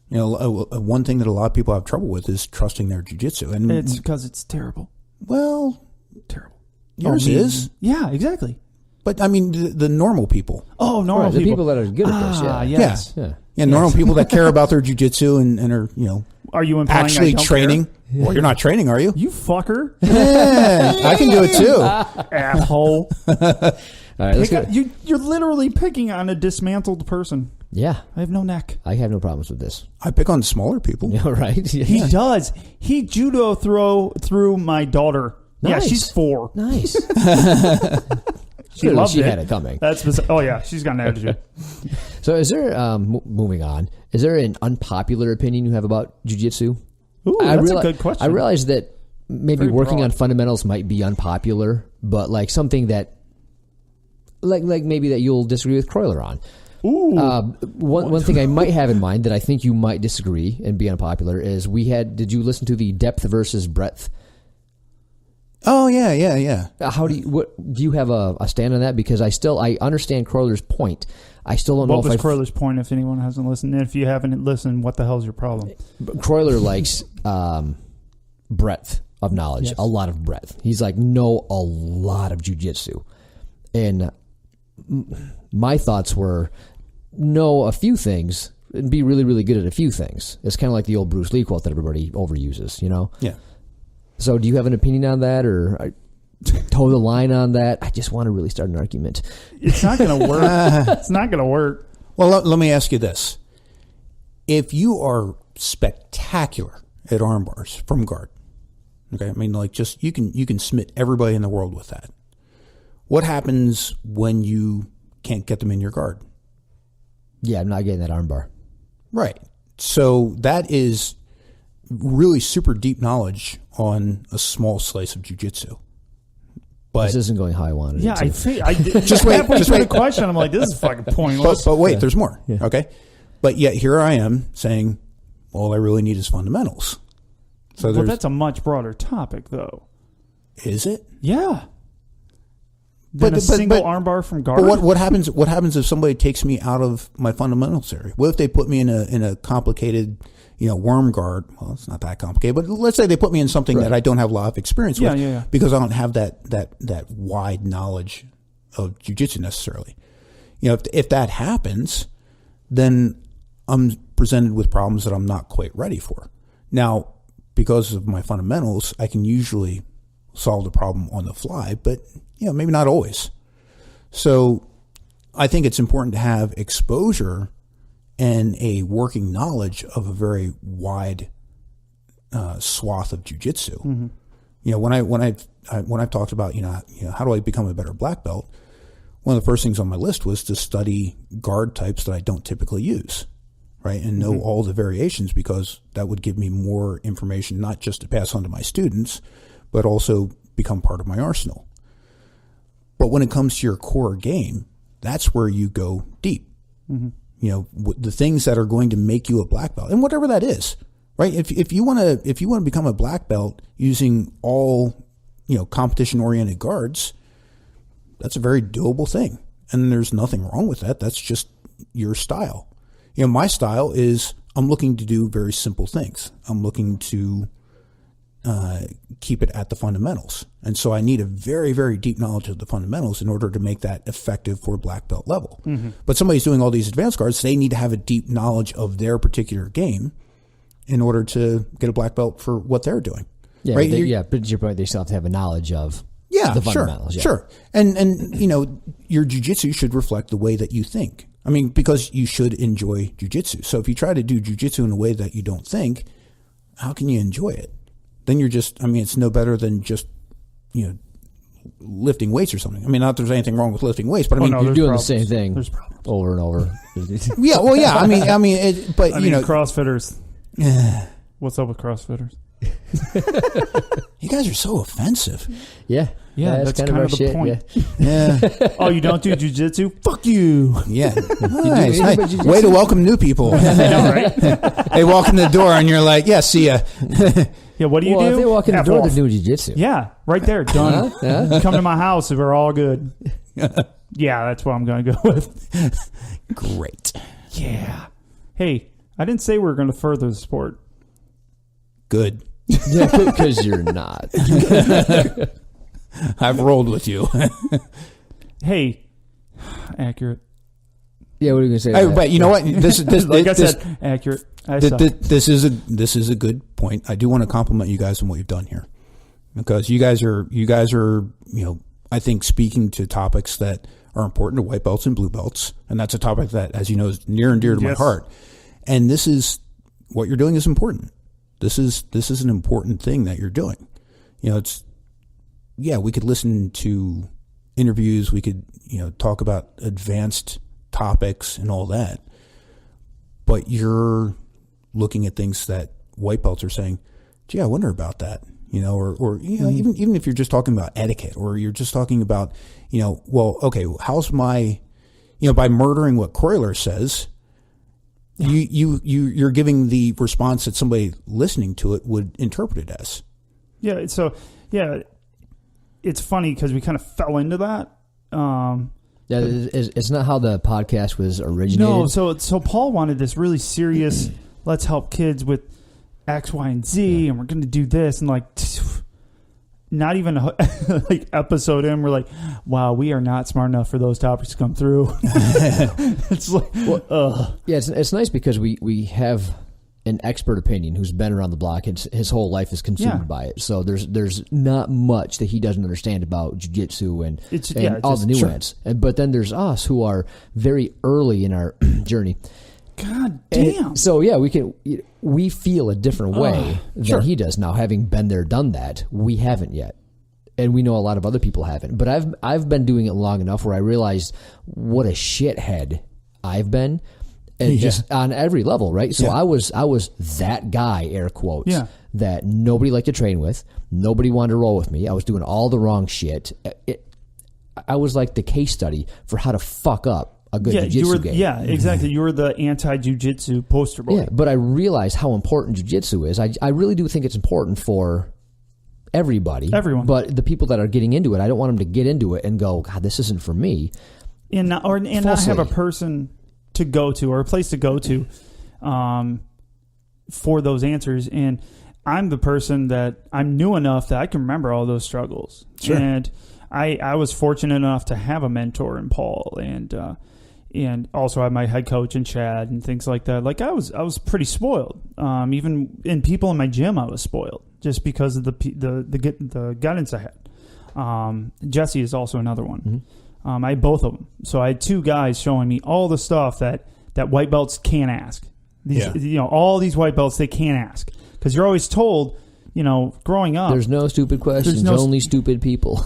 You know, one thing that a lot of people have trouble with is trusting their jiu-jitsu. And it's because it's terrible. Well, terrible. Yours is. Yeah, exactly. But, I mean, the normal people. Oh, normal people. The people that are good at this, yeah. Yes. Yeah, normal people that care about their jiu-jitsu and are, are you actually training. Care? Well, you're not training, are you? You fucker. Yeah, I can do it too. Asshole. All right, you're literally picking on a dismantled person. Yeah. I have no neck. I have no problems with this. I pick on smaller people. Yeah, right? Yeah. He does. He judo through my daughter. Nice. Yeah, she's 4. Nice. She loved she it. had it coming. Oh, yeah. She's got an attitude. So is there, moving on, is there an unpopular opinion you have about jiu-jitsu? Ooh, that's a good question. I realize that maybe Very working broad. on fundamentals might be unpopular, but like something that, like maybe that you'll disagree with Croyler on. Ooh. One thing I might have in mind that I think you might disagree and be unpopular is did you listen to the depth versus breadth? Oh, yeah. How do you have a stand on that? Because I understand Croyler's point. I still don't know what if was Croyler's point if anyone hasn't listened. And if you haven't listened, what the hell's your problem? Croyler likes breadth of knowledge, Yes. a lot of breadth. He's like, know a lot of jiu-jitsu. And my thoughts were, know a few things and be really, really good at a few things. It's kind of like the old Bruce Lee quote that everybody overuses, Yeah. So do you have an opinion on that, or toe the line on that? I just want to really start an argument. It's not going to work. It's not going to work. Well, let me ask you this. If you are spectacular at arm bars from guard, okay, I mean, like just you can smite everybody in the world with that. What happens when you can't get them in your guard? Yeah, I'm not getting that armbar. Right. So that is really super deep knowledge on a small slice of jiu-jitsu. But This isn't going how I wanted Yeah, it to. I did. Just wait, Halfway just through wait. the question, I'm like, this is fucking pointless. but wait, there's more. Yeah. Okay. But yet here I am saying, all I really need is fundamentals. So Well, that's a much broader topic, though. is it? Yeah. Than a single armbar from guard. But what happens? What happens if somebody takes me out of my fundamentals area? What if they put me in a complicated, worm guard? Well, it's not that complicated, but let's say they put me in something that I don't have a lot of experience with, Yeah. because I don't have that wide knowledge of jiu-jitsu necessarily. If that happens, then I'm presented with problems that I'm not quite ready for. Now, because of my fundamentals, I can usually solve the problem on the fly, but maybe not always. So I think it's important to have exposure and a working knowledge of a very wide swath of jiu-jitsu. Mm-hmm. When I've talked about how do I become a better black belt, one of the first things on my list was to study guard types that I don't typically use, right, and know all the variations, because that would give me more information, not just to pass on to my students, but also become part of my arsenal. But when it comes to your core game, that's where you go deep. Mm-hmm. The things that are going to make you a black belt, and whatever that is, right? If you want to become a black belt using all competition oriented guards, that's a very doable thing, and there's nothing wrong with that. That's just your style. My style is I'm looking to do very simple things. I'm looking to keep it at the fundamentals. And so I need a very, very deep knowledge of the fundamentals in order to make that effective for black belt level. Mm-hmm. But somebody's doing all these advanced guards, they need to have a deep knowledge of their particular game in order to get a black belt for what they're doing. Yeah, right? But to your point, they still have to have a knowledge of the fundamentals. Sure. And you know, your jiu-jitsu should reflect the way that you think. I mean, because you should enjoy jiu-jitsu. So if you try to do jiu-jitsu in a way that you don't think, how can you enjoy it? Then you're just, I mean, it's no better than just, you know, lifting weights or something. I mean, not that there's anything wrong with lifting weights, but I mean, you're doing the same thing over and over. Yeah, well, yeah. I mean, you know, CrossFitters. What's up with CrossFitters? You guys are so offensive. Yeah, that's kind of the shit, point. Yeah. Oh, you don't do jiu-jitsu? Fuck you. Yeah. Nice. Way to welcome new people. I know, right? They walk in the door and you're like, yeah, see ya. Yeah, what do you do? If they walk in the door, they're doing jiu-jitsu. Yeah, right there, done. Come to my house if we're all good. Yeah, that's what I'm going to go with. Great. Yeah. Hey, I didn't say we were going to further the sport. Good. Yeah, because you're not. I've rolled with you. Hey, accurate. Yeah, what are you gonna say? But you know what? This like I said, accurate. This is a good point. I do want to compliment you guys on what you've done here, because you guys are you know, I think speaking to topics that are important to white belts and blue belts, and that's a topic that, as you know, is near and dear to my heart. And this is what you're doing is important. This is an important thing that you're doing. You know, we could listen to interviews, we could, you know, talk about advanced topics and all that, but you're looking at things that white belts are saying, gee, I wonder about that, you know, or you know, even if you're just talking about etiquette, or you're just talking about, you know, well, okay, how's my, you know, by murdering what Croyler says, you're giving the response that somebody listening to it would interpret it as. Yeah. So yeah, it's funny because we kind of fell into that. Yeah, it's not how the podcast was originated. No, so Paul wanted this really serious, let's help kids with X, Y, and Z, and we're going to do this, and like, not even like episode in, we're like, wow, we are not smart enough for those topics to come through. It's like, yeah, it's nice because we have an expert opinion who's been around the block. His whole life is consumed by it. So there's not much that he doesn't understand about jiu-jitsu and all the nuance. Sure. But then there's us who are very early in our journey. God damn. And so yeah, we feel a different way than he does now. Having been there, done that, we haven't yet. And we know a lot of other people haven't. But I've been doing it long enough where I realized what a shithead I've been. And just on every level, right? So I was that guy, air quotes, that nobody liked to train with. Nobody wanted to roll with me. I was doing all the wrong shit. I was like the case study for how to fuck up a good jiu-jitsu game. Yeah, exactly. You were the anti-jiu-jitsu poster boy. Yeah, but I realized how important jiu-jitsu is. I really do think it's important for everyone. But the people that are getting into it, I don't want them to get into it and go, God, this isn't for me. And not have a person to go to or a place to go to for those answers. And I'm the person that I'm new enough that I can remember all those struggles. Sure. And I was fortunate enough to have a mentor in Paul and also I had my head coach in Chad and things like that. Like I was pretty spoiled. Even in people in my gym, I was spoiled just because of the guidance I had. Jesse is also another one. Mm-hmm. I had both of them. So I had two guys showing me all the stuff that white belts can't ask. You know, all these white belts, they can't ask. Because you're always told, you know, growing up. There's no stupid questions, only stupid people.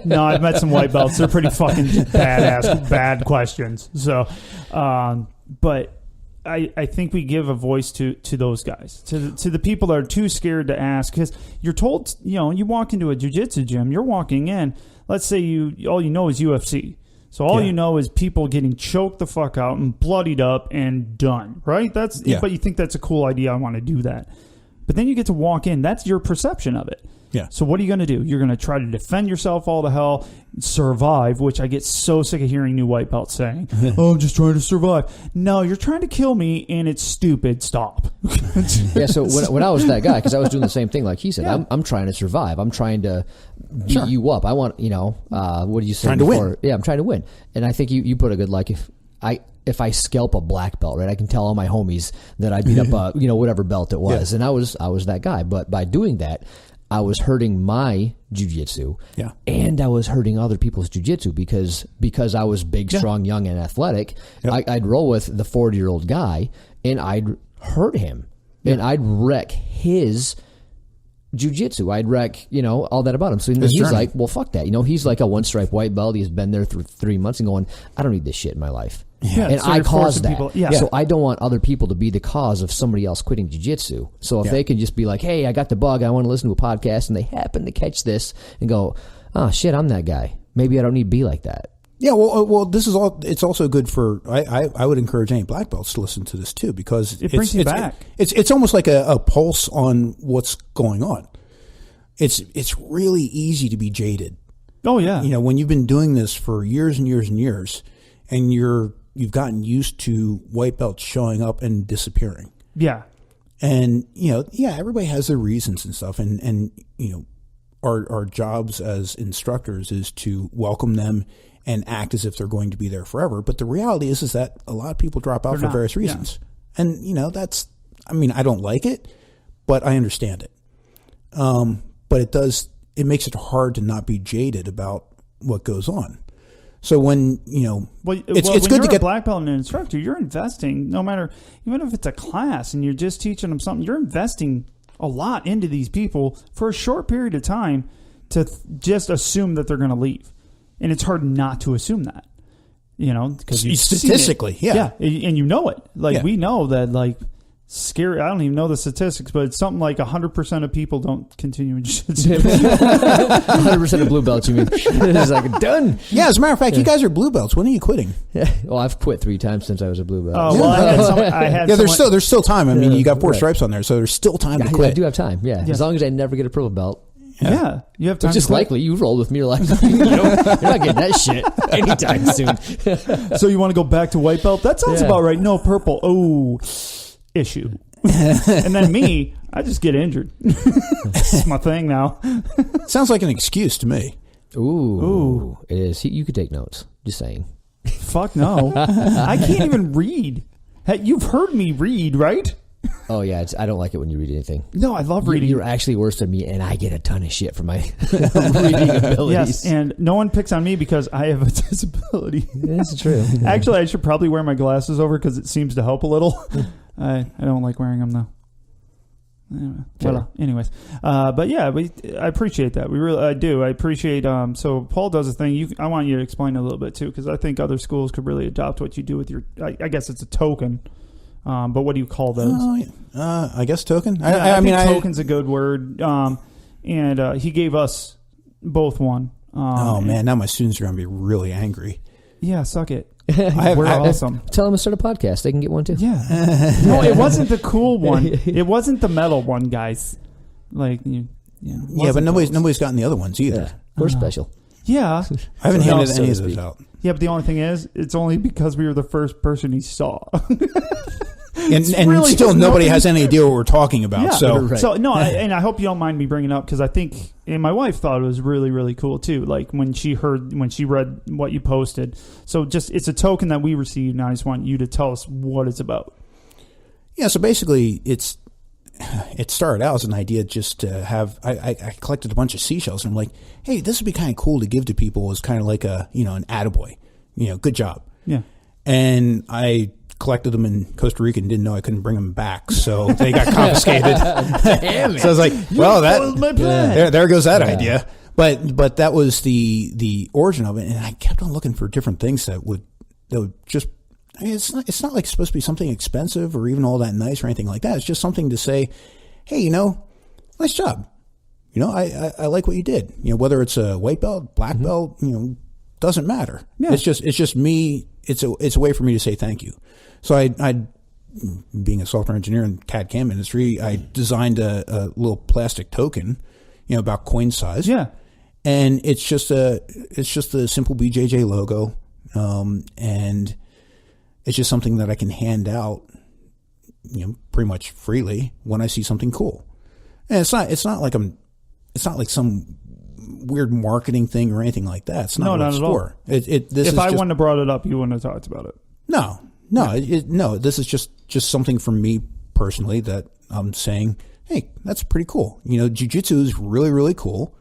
No, I've met some white belts. They're pretty fucking bad questions. So, but I think we give a voice to those guys, to the people that are too scared to ask. Because you're told, you know, you walk into a jiu-jitsu gym, you're walking in. Let's say all you know is UFC. So all you know is people getting choked the fuck out and bloodied up and done, right? But you think that's a cool idea. I want to do that. But then you get to walk in. That's your perception of it. Yeah. So what are you going to do? You're going to try to defend yourself all the hell, survive, which I get so sick of hearing new white belts saying, oh, I'm just trying to survive. No, you're trying to kill me, and it's stupid. Stop. Yeah, so when I was that guy, because I was doing the same thing like he said, I'm trying to survive. I'm trying to beat you up. I want, what do you say? Trying before? to win. Yeah, I'm trying to win. And I think you put a good, like, if I scalp a black belt, right, I can tell all my homies that I beat up whatever belt it was. And I was that guy. But by doing that, I was hurting my jiu-jitsu, and I was hurting other people's jiu-jitsu because I was big, strong, young, and athletic. I'd roll with the 40-year-old guy, and I'd hurt him, and I'd wreck his jiu-jitsu. I'd wreck, all that about him. So then he's like, well, fuck that. He's like a one-stripe white belt. He's been there for 3 months and going, I don't need this shit in my life. Yeah, and so I caused that. People, So I don't want other people to be the cause of somebody else quitting jiu-jitsu. So if they can just be like, hey, I got the bug, I want to listen to a podcast, and they happen to catch this and go, oh, shit, I'm that guy. Maybe I don't need to be like that. Yeah, well, this is all. It's also good for. I would encourage any black belts to listen to this too, because it brings you back. It's almost like a pulse on what's going on. It's really easy to be jaded. Oh yeah, when you've been doing this for years and years and years, and you've gotten used to white belts showing up and disappearing. Yeah, and everybody has their reasons and stuff, and our jobs as instructors is to welcome them and act as if they're going to be there forever. But the reality is that a lot of people drop out for various reasons. Yeah. And, I don't like it, but I understand it. But it makes it hard to not be jaded about what goes on. So when, it's good to get a black belt and an instructor, you're investing no matter, even if it's a class and you're just teaching them something, you're investing a lot into these people for a short period of time to just assume that they're going to leave. And it's hard not to assume that, because statistically, yeah, and it. We know that, scary. I don't even know the statistics, but it's something like 100% of people don't continue in jiu-jitsu. 100% of blue belts, you mean? It's like done. Yeah, as a matter of fact, you guys are blue belts. When are you quitting? Yeah. Well, I've quit 3 times since I was a blue belt. Oh, well, I had there's still time. I mean, you got 4 stripes on there, so there's still time to quit. I do have time. Yeah, as long as I never get a purple belt. Yeah, you have time. Which is likely. You rolled with me. You're like, you're not getting that shit anytime soon. So you want to go back to white belt? That sounds about right. No, purple. Oh, issue. And then me, I just get injured. It's my thing now. Sounds like an excuse to me. Ooh. It is. You could take notes. Just saying. Fuck no. I can't even read. Hey, you've heard me read, right? Oh, yeah. I don't like it when you read anything. No, I love reading. You're actually worse than me, and I get a ton of shit for my reading abilities. Yes, and no one picks on me because I have a disability. That's true. Actually, I should probably wear my glasses over because it seems to help a little. I don't like wearing them, though. Anyways. But yeah, I appreciate that. I do. I appreciate, so Paul does a thing. I want you to explain a little bit, too, because I think other schools could really adopt what you do with your, I guess it's a token. But what do you call those? I guess token. I mean, token's a good word. And he gave us both one. Man, now my students are going to be really angry. Yeah, suck it. We're awesome. Tell them to start a podcast. They can get one too. Yeah. No, it wasn't the cool one. It wasn't the metal one, guys. But nobody's gotten the other ones either. Yeah. We're special. Yeah. I haven't handed any of those out. Yeah, but the only thing is, it's only because we were the first person he saw. And really still nobody has any idea what we're talking about. Yeah, so, right. And I hope you don't mind me bringing it up because I think, and my wife thought it was really, really cool too. Like when she read what you posted. So it's a token that we received, and I just want you to tell us what it's about. Yeah. So basically, it started out as an idea just to have. I collected a bunch of seashells, and I'm like, hey, this would be kind of cool to give to people as kind of like an attaboy, good job. Yeah. And I collected them in Costa Rica and didn't know I couldn't bring them back, so they got confiscated. Damn it. So I was like, well, there goes that idea. But that was the origin of it, and I kept on looking for different things that would just. I mean, it's not like supposed to be something expensive or even all that nice or anything like that. It's just something to say, hey, nice job. I like what you did. Whether it's a white belt, black belt, doesn't matter. Yeah. It's just me. It's a way for me to say thank you. So I being a software engineer in CAD/CAM industry, I designed a little plastic token, about coin size. Yeah. And it's just a simple BJJ logo. And it's just something that I can hand out, pretty much freely when I see something cool. And it's not like some weird marketing thing or anything like that. It's not at all. If I wouldn't have brought it up, you wouldn't have talked about it. No. This is just something from me personally that I'm saying, hey, that's pretty cool. Jiu-jitsu is really, really cool.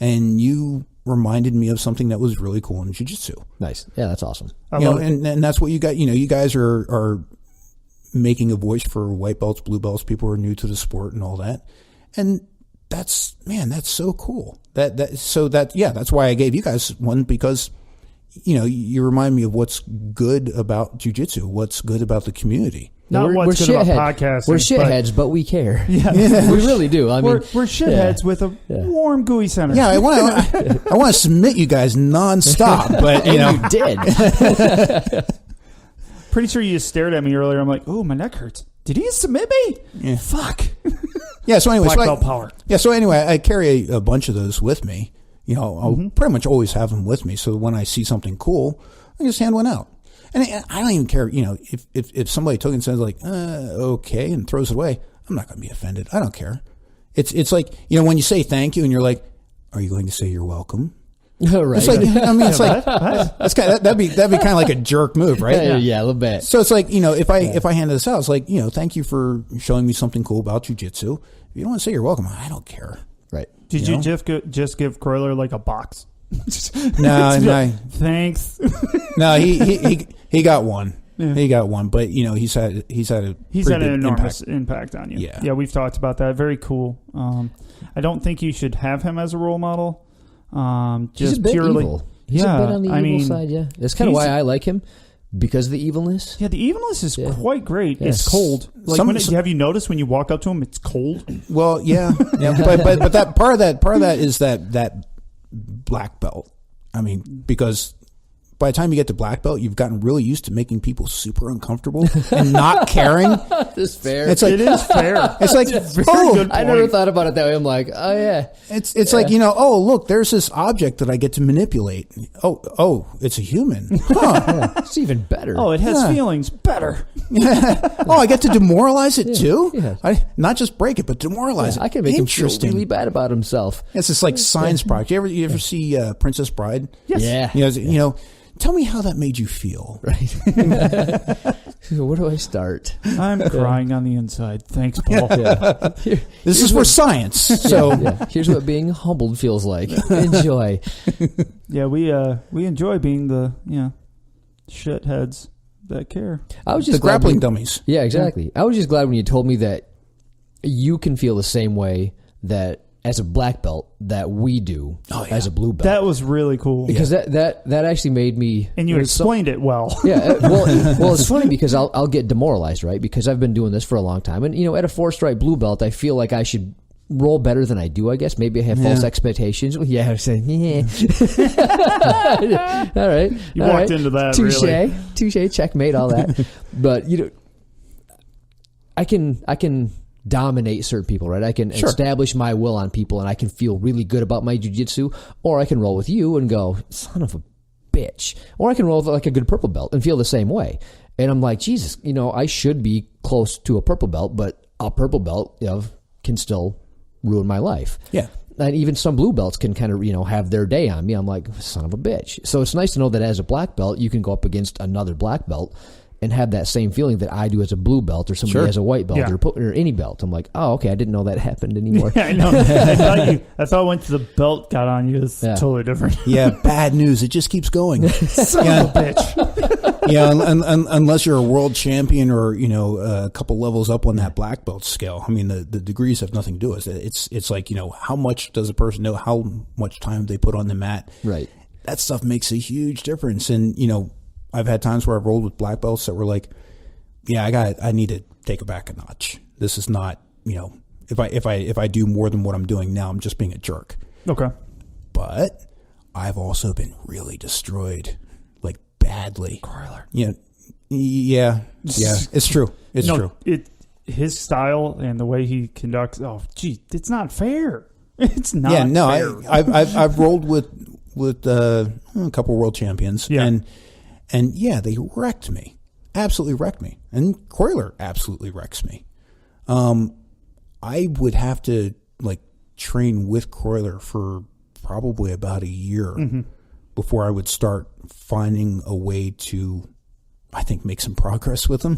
And you reminded me of something that was really cool in jiu-jitsu. Nice. Yeah, that's awesome. And that's what you got. You guys are making a voice for white belts, blue belts, people who are new to the sport and all that. And that's so cool. That's why I gave you guys one, because you remind me of what's good about jiu-jitsu, what's good about the community. Not what's good about podcasting. We're shitheads, but we care. Yeah. We really do. We're shitheads with a warm, gooey center. Yeah, I want to submit you guys nonstop, but you did. Pretty sure you just stared at me earlier. I'm like, oh, my neck hurts. Did he submit me? Yeah. Fuck. Yeah. So anyway, black belt power. Yeah. So anyway, I carry a bunch of those with me. I'll pretty much always have them with me. So when I see something cool, I just hand one out. And I don't even care, if somebody took it and says like, okay, and throws it away, I'm not going to be offended. I don't care. It's like, when you say thank you and you're like, are you going to say you're welcome? Right. It's like, it's like, that's that'd be kind of like a jerk move, right? Yeah, a little bit. So it's like, if I hand this out, it's like, thank you for showing me something cool about jiu-jitsu. If you don't want to say you're welcome, I don't care. Right. Did you just give Croyler like a box? No. Thanks. No, he got one. Yeah. He got one, but he's had an enormous impact on you. Yeah, we've talked about that. Very cool. I don't think you should have him as a role model. He's a bit evil. He's a bit on the evil side. Yeah, that's kind of why I like him, because of the evilness. Yeah, the evilness is quite great. Yeah. It's cold. Like have you noticed when you walk up to him, it's cold? Well, yeah. But that part of that is that black belt. I mean, because by the time you get to black belt, you've gotten really used to making people super uncomfortable and not caring. It's fair. It is fair. It's like, I never thought about it that way. I'm like, oh yeah. It's like, look, there's this object that I get to manipulate. Oh, it's a human. Huh. Yeah, it's even better. Oh, it has feelings. Better. Oh, I get to demoralize it too? Yeah. Not just break it, but demoralize it. I can make him feel really bad about himself. It's just like science project. You ever see Princess Bride? Yes. Yeah. Tell me how that made you feel. Right. Where do I start? I'm crying on the inside. Thanks, Paul. Yeah. This is for science. So here's what being humbled feels like. Enjoy. Yeah, we enjoy being the shitheads that care. I was just the grappling dummies. Yeah, exactly. I was just glad when you told me that you can feel the same way that as a black belt that we do as a blue belt. That was really cool. Because that actually made me... And you explained it well. Yeah. Well, it's funny because I'll get demoralized, right? Because I've been doing this for a long time. And, at a 4-stripe blue belt, I feel like I should roll better than I do, I guess. Maybe I have false expectations. Yeah, I'm saying, all right. You walked into that, Touche, checkmate, all that. But, I can dominate certain people, right? I can establish my will on people, and I can feel really good about my jiu-jitsu, or I can roll with you and go, son of a bitch. Or I can roll with like a good purple belt and feel the same way. And I'm like, Jesus, I should be close to a purple belt, but a purple belt can still ruin my life. Yeah. And even some blue belts can kind of, have their day on me. I'm like, son of a bitch. So it's nice to know that as a black belt, you can go up against another black belt and have that same feeling that I do as a blue belt or somebody as a white belt or any belt. I'm like, oh, okay, I didn't know that happened anymore. Yeah, I know. I thought once the belt got on you, it's totally different. Yeah, bad news. It just keeps going. Son of a bitch. Yeah, unless you're a world champion or, a couple levels up on that black belt scale. I mean, the degrees have nothing to do with it. It's like, how much does a person know how much time they put on the mat? Right. That stuff makes a huge difference. And, I've had times where I've rolled with black belts that were like, I need to take it back a notch. This is not, if I do more than what I'm doing now, I'm just being a jerk. Okay. But I've also been really destroyed, like badly. Corler. Yeah, it's true. It's true. His style and the way he conducts. Oh, gee, it's not fair. It's not. Yeah, no, fair. I've rolled with a couple world champions, and yeah, they wrecked me, absolutely wrecked me, and Croyler absolutely wrecks me. I would have to train with Croyler for probably about a year before I would start finding a way to, I think, make some progress with him.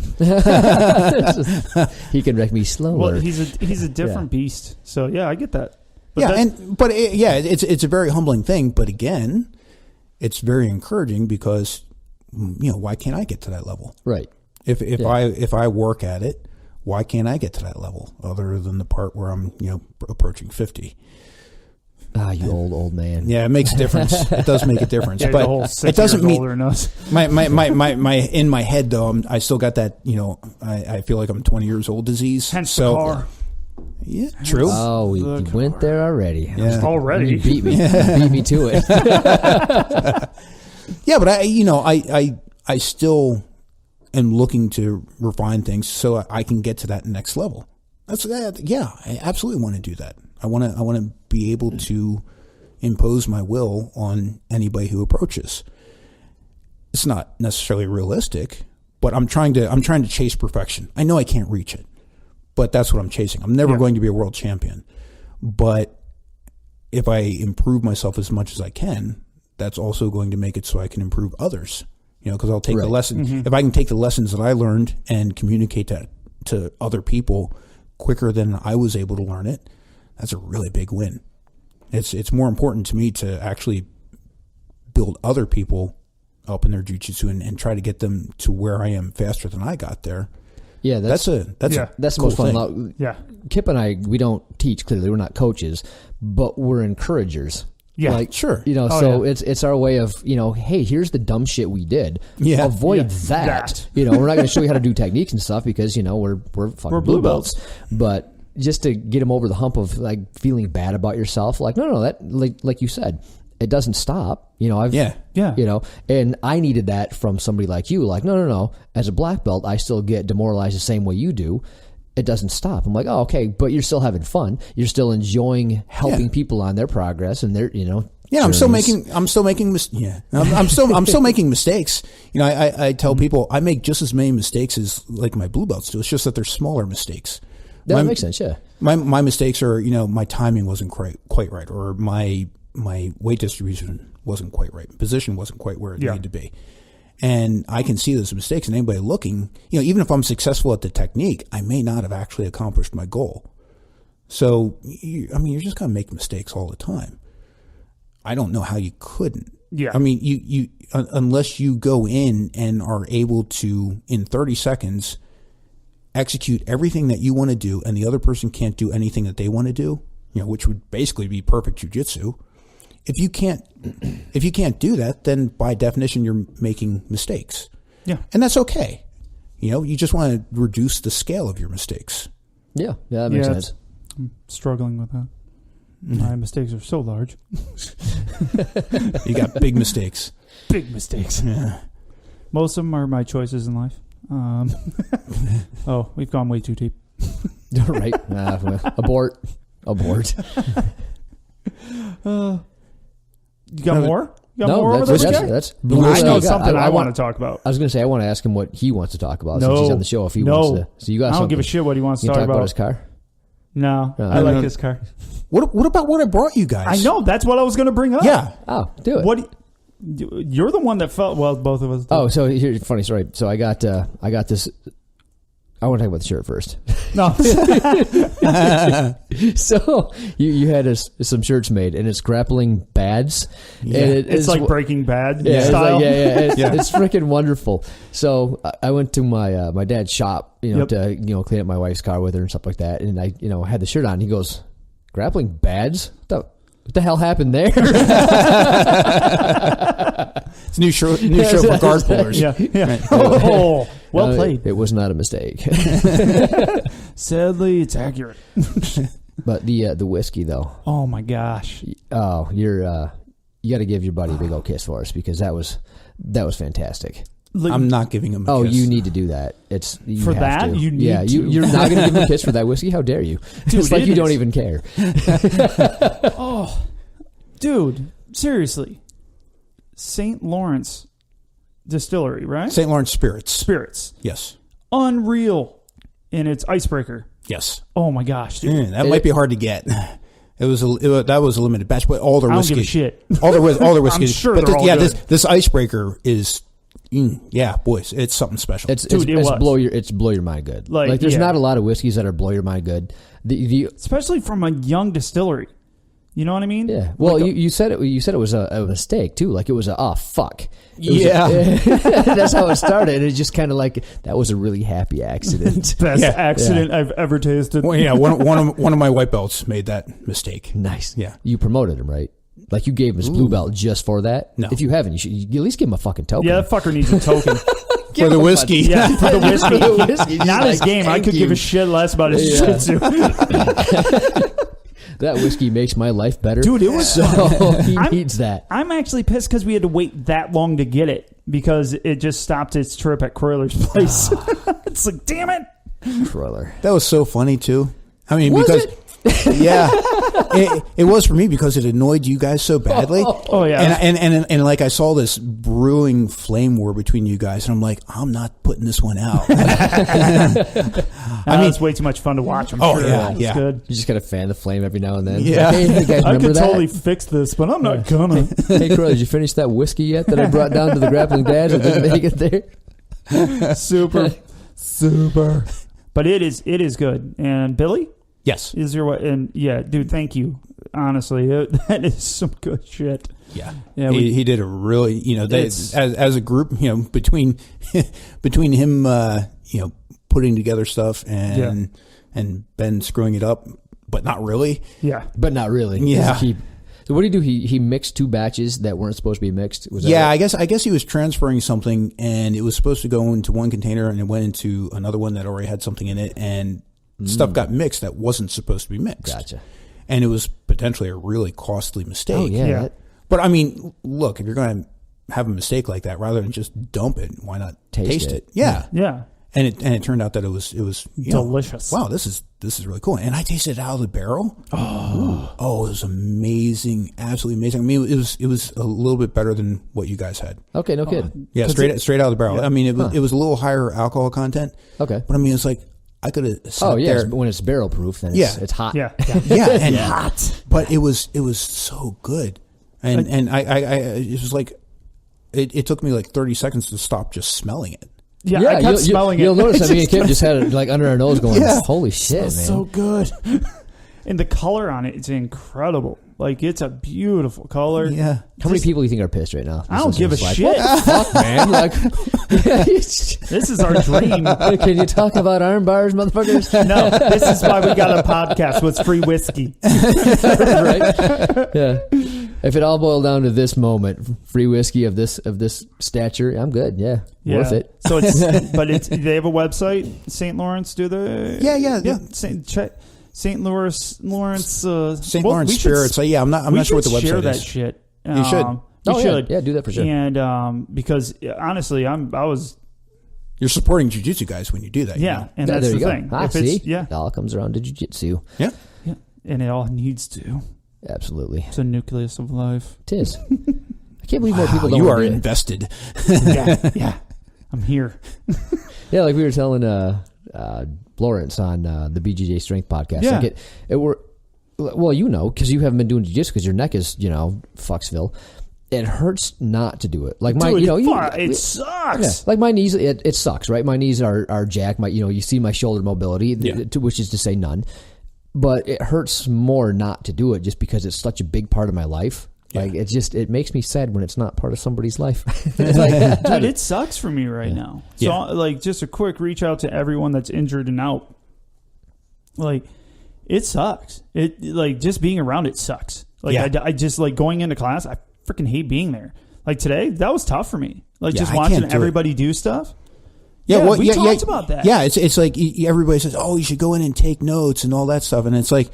He can wreck me slower. Well, he's a different beast. So yeah, I get that. But it's a very humbling thing. But again, it's very encouraging because why can't I get to that level? Right. If I work at it, why can't I get to that level? Other than the part where I'm approaching 50. Ah, you old man. Yeah, it makes a difference. It does make a difference, Yeah, but it doesn't mean my in my head though. I still got that. I feel like I'm 20 years old disease. Hence the car. Yeah, true. Oh, we went there already. Yeah. Already. You beat me. You beat me to it. Yeah, but I still am looking to refine things so I can get to that next level. I absolutely want to do that. I want to be able to impose my will on anybody who approaches. It's not necessarily realistic, but I'm trying to chase perfection. I know I can't reach it, but that's what I'm chasing. I'm never going to be a world champion, but if I improve myself as much as I can, that's also going to make it so I can improve others. Because I'll take the lesson. If I can take the lessons that I learned and communicate that to other people quicker than I was able to learn it, that's a really big win. It's more important to me to actually build other people up in their jiu-jitsu and try to get them to where I am faster than I got there. Yeah, that's the most cool fun. Yeah, Kip and I, we don't teach, clearly. We're not coaches, but we're encouragers. Yeah, sure. It's our way of, hey, here's the dumb shit we did. Yeah. Avoid that. We're not going to show you how to do techniques and stuff because, we're fucking blue belts. But just to get them over the hump of feeling bad about yourself, no, that like you said, it doesn't stop. And I needed that from somebody like you. No. As a black belt, I still get demoralized the same way you do. It doesn't stop. I'm like, oh, okay, but you're still having fun. You're still enjoying helping people on their progress and their, Yeah, journeys. I'm still making mistakes. I tell people I make just as many mistakes as my blue belts do. It's just that they're smaller mistakes. That makes sense. Yeah. My mistakes are, my timing wasn't quite right, or my weight distribution wasn't quite right. Position wasn't quite where it needed to be. And I can see those mistakes, and anybody looking, even if I'm successful at the technique, I may not have actually accomplished my goal. So, you're just going to make mistakes all the time. I don't know how you couldn't. Yeah. You unless you go in and are able to, in 30 seconds, execute everything that you want to do, and the other person can't do anything that they want to do, which would basically be perfect jiu-jitsu. If you can't do that, then by definition you're making mistakes. Yeah. And that's okay. You just want to reduce the scale of your mistakes. Yeah, that makes sense. I'm struggling with that. My mistakes are so large. You got big mistakes. Big mistakes. Yeah. Most of them are my choices in life. We've gone way too deep. Right. Abort. You got more? You got No, more over that's this guy? that's. I know something I want to talk about. I was going to say I want to ask him what he wants to talk about since he's on the show. If he wants to, so you got. I don't give a shit what he wants to you talk about his car. No, I like his car. What about what I brought you guys? I know that's what I was going to bring up. Yeah. Oh, do it. What? You're the one that felt. Well, both of us did. Oh, so here's a funny story. So I got this. I want to talk about the shirt first. No. So you had some shirts made, and it's Grappling Bads. Yeah. And it's like Breaking Bad style. It's it's freaking wonderful. So I went to my dad's shop, to clean up my wife's car with her and stuff like that, and I had the shirt on. He goes, "Grappling Bads? What the hell happened there?" It's a new show for guard pullers. Yeah. Oh, well played. It was not a mistake. Sadly, it's accurate. But the whiskey though. Oh my gosh. Oh, you got to give your buddy a big old kiss for us because that was fantastic. I'm not giving him a kiss. You need to do that. You for have that, to. you need to. You're not going to give him a kiss for that whiskey? How dare you? Dude, it's like you don't even care. Oh, dude, seriously. St. Lawrence Distillery, right? St. Lawrence Spirits. Yes. Unreal. And it's Icebreaker. Yes. Oh my gosh, dude. That might be hard to get. That was a limited batch, but all their whiskey. I don't give a shit. All their whiskey. I'm sure but they're all good. this Icebreaker is, boys, it's something special. It's blow your mind good. Like there's not a lot of whiskeys that are blow your mind good. Especially from a young distillery. You know what I mean? Yeah. Well, you said it. You said it was a mistake too. Like it was fuck. That's how it started. It's just kind of like that was a really happy accident. Best accident I've ever tasted. Well, yeah. One of my white belts made that mistake. Nice. Yeah. You promoted him, right? Like you gave him his blue belt just for that. No. If you haven't, you should at least give him a fucking token. Yeah, that fucker needs a token. For the whiskey. Yeah, for the whiskey. For the whiskey. Not his game. I could give a shit less about his Jiu Jitsu. That whiskey makes my life better. Dude, it was so he needs that. I'm actually pissed because we had to wait that long to get it because it just stopped its trip at Croyler's place. It's like, damn it. Croyler. That was so funny too. I mean, Was because it? yeah, it was for me because it annoyed you guys so badly. Oh yeah, and like I saw this brewing flame war between you guys, and I'm like, I'm not putting this one out. I mean, it's way too much fun to watch. I'm sure. Yeah, it's good. You just gotta fan the flame every now and then. Yeah. Hey, you guys I remember could that? totally fix this, but I'm not gonna. Hey, Croyler, did you finish that whiskey yet that I brought down to the Grappling Dash? I didn't make it there. Super. But it is good. And Billy? Yes. Is your what? And yeah, dude, thank you. Honestly, that is some good shit. Yeah. He did a really, as a group, between him, putting together stuff and Ben screwing it up, but not really. Yeah. But not really. Yeah. So what did he do? He mixed two batches that weren't supposed to be mixed. Was that right? I guess he was transferring something, and it was supposed to go into one container, and it went into another one that already had something in it, and stuff got mixed that wasn't supposed to be mixed. Gotcha. And it was potentially a really costly mistake. Oh yeah. But I mean, look, if you're going to have a mistake like that, rather than just dump it, why not taste it? Yeah. Yeah. And it turned out that it was delicious. Wow, this is really cool. And I tasted it out of the barrel. Oh, it was amazing, absolutely amazing. I mean, it was a little bit better than what you guys had. Okay, no kidding. Yeah, straight out of the barrel. Yeah. I mean, it was a little higher alcohol content. Okay, but I mean, it's like I could have. Oh yeah, when it's barrel proof, then it's hot. Yeah, and hot. But it was so good, and I it was like it took me like 30 seconds to stop just smelling it. Yeah, I kept smelling it. You'll notice that me and Kim just had it like under our nose going, holy shit, man. So good. And the color on it, it's incredible. Like, it's a beautiful color. Yeah. How many people do you think are pissed right now? I don't give a shit. What the fuck, man? Like, this is our dream. Can you talk about arm bars, motherfuckers? No, this is why we got a podcast with free whiskey. Right? Yeah. If it all boiled down to this moment, free whiskey of this stature, I'm good. Yeah. Worth it. So they have a website, St. Lawrence, do they? Yeah. St. Lawrence, St. Lawrence Spirits. I'm not sure what the website is. Share that shit. You should. You should. Yeah, do that for sure. And because honestly, You're supporting Jiu Jitsu guys when you do that. Yeah, and that's the thing. See, it all comes around to Jiu Jitsu. Yeah, and it all needs to. Absolutely, it's a nucleus of life. It is. I can't believe more people don't. You are invested. Yeah, I'm here. Yeah, like we were telling Lawrence on the BJJ Strength podcast. Yeah. Because you haven't been doing jiu-jitsu because your neck is, fucksville. It hurts not to do it. Like my, it sucks. Yeah, like my knees, it sucks, right? My knees are jacked. You see my shoulder mobility, which is to say none. But it hurts more not to do it just because it's such a big part of my life. Yeah. Like it makes me sad when it's not part of somebody's life. Dude, it sucks for me right now. So just a quick reach out to everyone that's injured and out. Like, it sucks. Just being around it sucks. I just going into class, I freaking hate being there. Like today, that was tough for me. Just watching everybody do stuff. Yeah, we talked about that. Yeah, it's like everybody says, "Oh, you should go in and take notes and all that stuff," and it's like,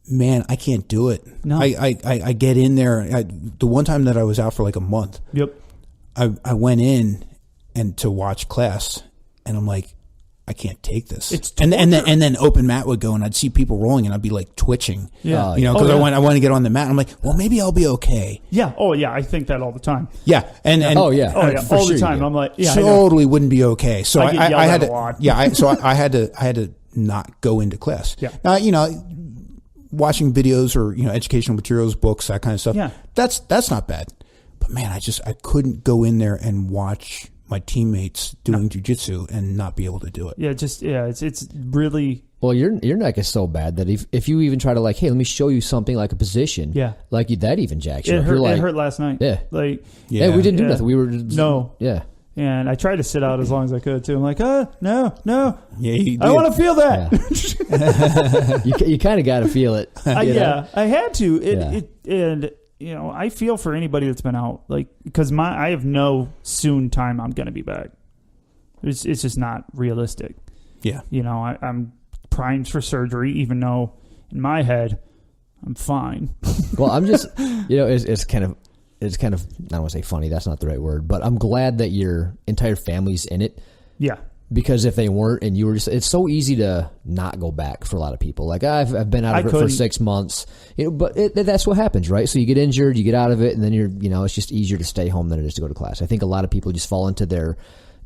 man, I can't do it. No, I get in there. The one time that I was out for like a month. Yep. I went in and to watch class, and I'm like, I can't take this. It's and then open mat would go, and I'd see people rolling, and I'd be like twitching. Yeah. Because I want to get on the mat. I'm like, well, maybe I'll be okay. Yeah. Oh yeah. I think that all the time. Yeah. And all the time. I'm like, totally wouldn't be okay. So I had to. A lot. Yeah. I had to not go into class. Yeah. Now, watching videos or educational materials, books, that kind of stuff. Yeah. That's not bad. But man, I couldn't go in there and watch my teammates doing jiu-jitsu and not be able to do it. Yeah, it's really... Well, your neck is so bad that if you even try to like, hey, let me show you something like a position, like that even jacks you up. It hurt last night. Yeah. Like, we didn't do nothing. We were just, no. Yeah. And I tried to sit out as long as I could too. I'm like, no. Yeah, I want to feel that. Yeah. you kind of got to feel it. I had to. And I feel for anybody that's been out, like, because I have no soon time I'm going to be back. It's just not realistic. Yeah. I'm primed for surgery, even though in my head I'm fine. Well, I'm just, it's kind of, I don't want to say funny, that's not the right word, but I'm glad that your entire family's in it. Yeah. Because if they weren't and you were just, it's so easy to not go back for a lot of people. Like I've been out of it for 6 months, but that's what happens, right? So you get injured, you get out of it, and then it's just easier to stay home than it is to go to class. I think a lot of people just fall into their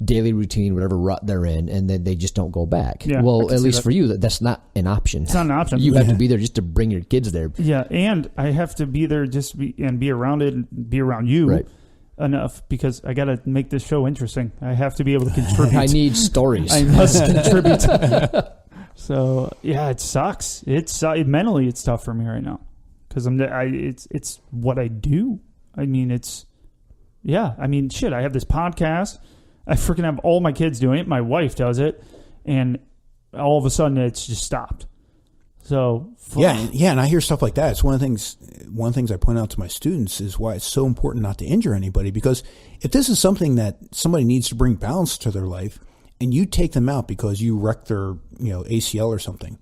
daily routine, whatever rut they're in, and then they just don't go back. Yeah, well, at least for you, that's not an option. It's not an option. You have to be there just to bring your kids there. Yeah, and I have to be there just be around it and be around you. Right. Enough because I got to make this show interesting. I have to be able to contribute. I need stories. I must contribute. So yeah, it sucks. Mentally, it's tough for me right now because it's what I do. I mean, shit. I have this podcast. I freaking have all my kids doing it. My wife does it, and all of a sudden, it's just stopped. So yeah, and I hear stuff like that. It's one of the things I point out to my students is why it's so important not to injure anybody, because if this is something that somebody needs to bring balance to their life and you take them out because you wrecked their ACL or something,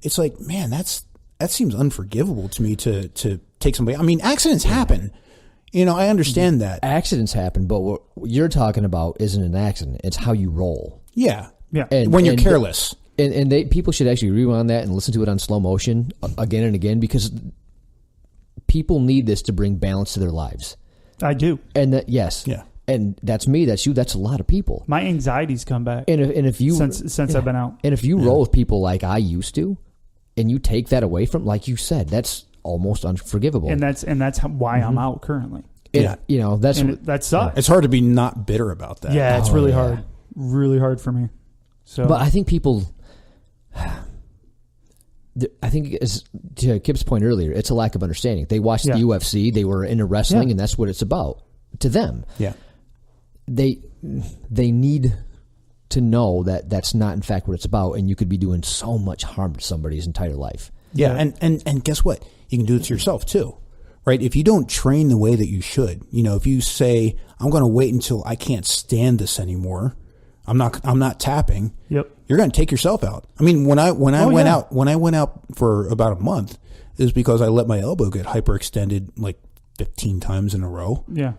it's like, man, that seems unforgivable to me to take somebody. I mean, accidents happen. I understand that. Accidents happen, but what you're talking about isn't an accident. It's how you roll. Yeah. And when you're careless. And people should actually rewind that and listen to it on slow motion again and again, because people need this to bring balance to their lives. I do. And yes. Yeah. And that's me, that's you, that's a lot of people. My anxiety's come back. And if you since I've been out. And if you roll with people like I used to, and you take that away from, like you said, that's almost unforgivable. And that's why I'm out currently. That sucks. It's hard to be not bitter about that. Yeah, it's really hard. Really hard for me. So, but I think people, as to Kip's point earlier, it's a lack of understanding. They watched the UFC, they were into wrestling, and that's what it's about to them. Yeah, they need to know that that's not in fact what it's about, and you could be doing so much harm to somebody's entire life. Yeah, and guess what? You can do it to yourself too, right? If you don't train the way that you should, if you say, I'm going to wait until I can't stand this anymore, I'm not tapping. Yep. You're going to take yourself out. I mean, when I went out for about a month, it was because I let my elbow get hyperextended like 15 times in a row. Yeah.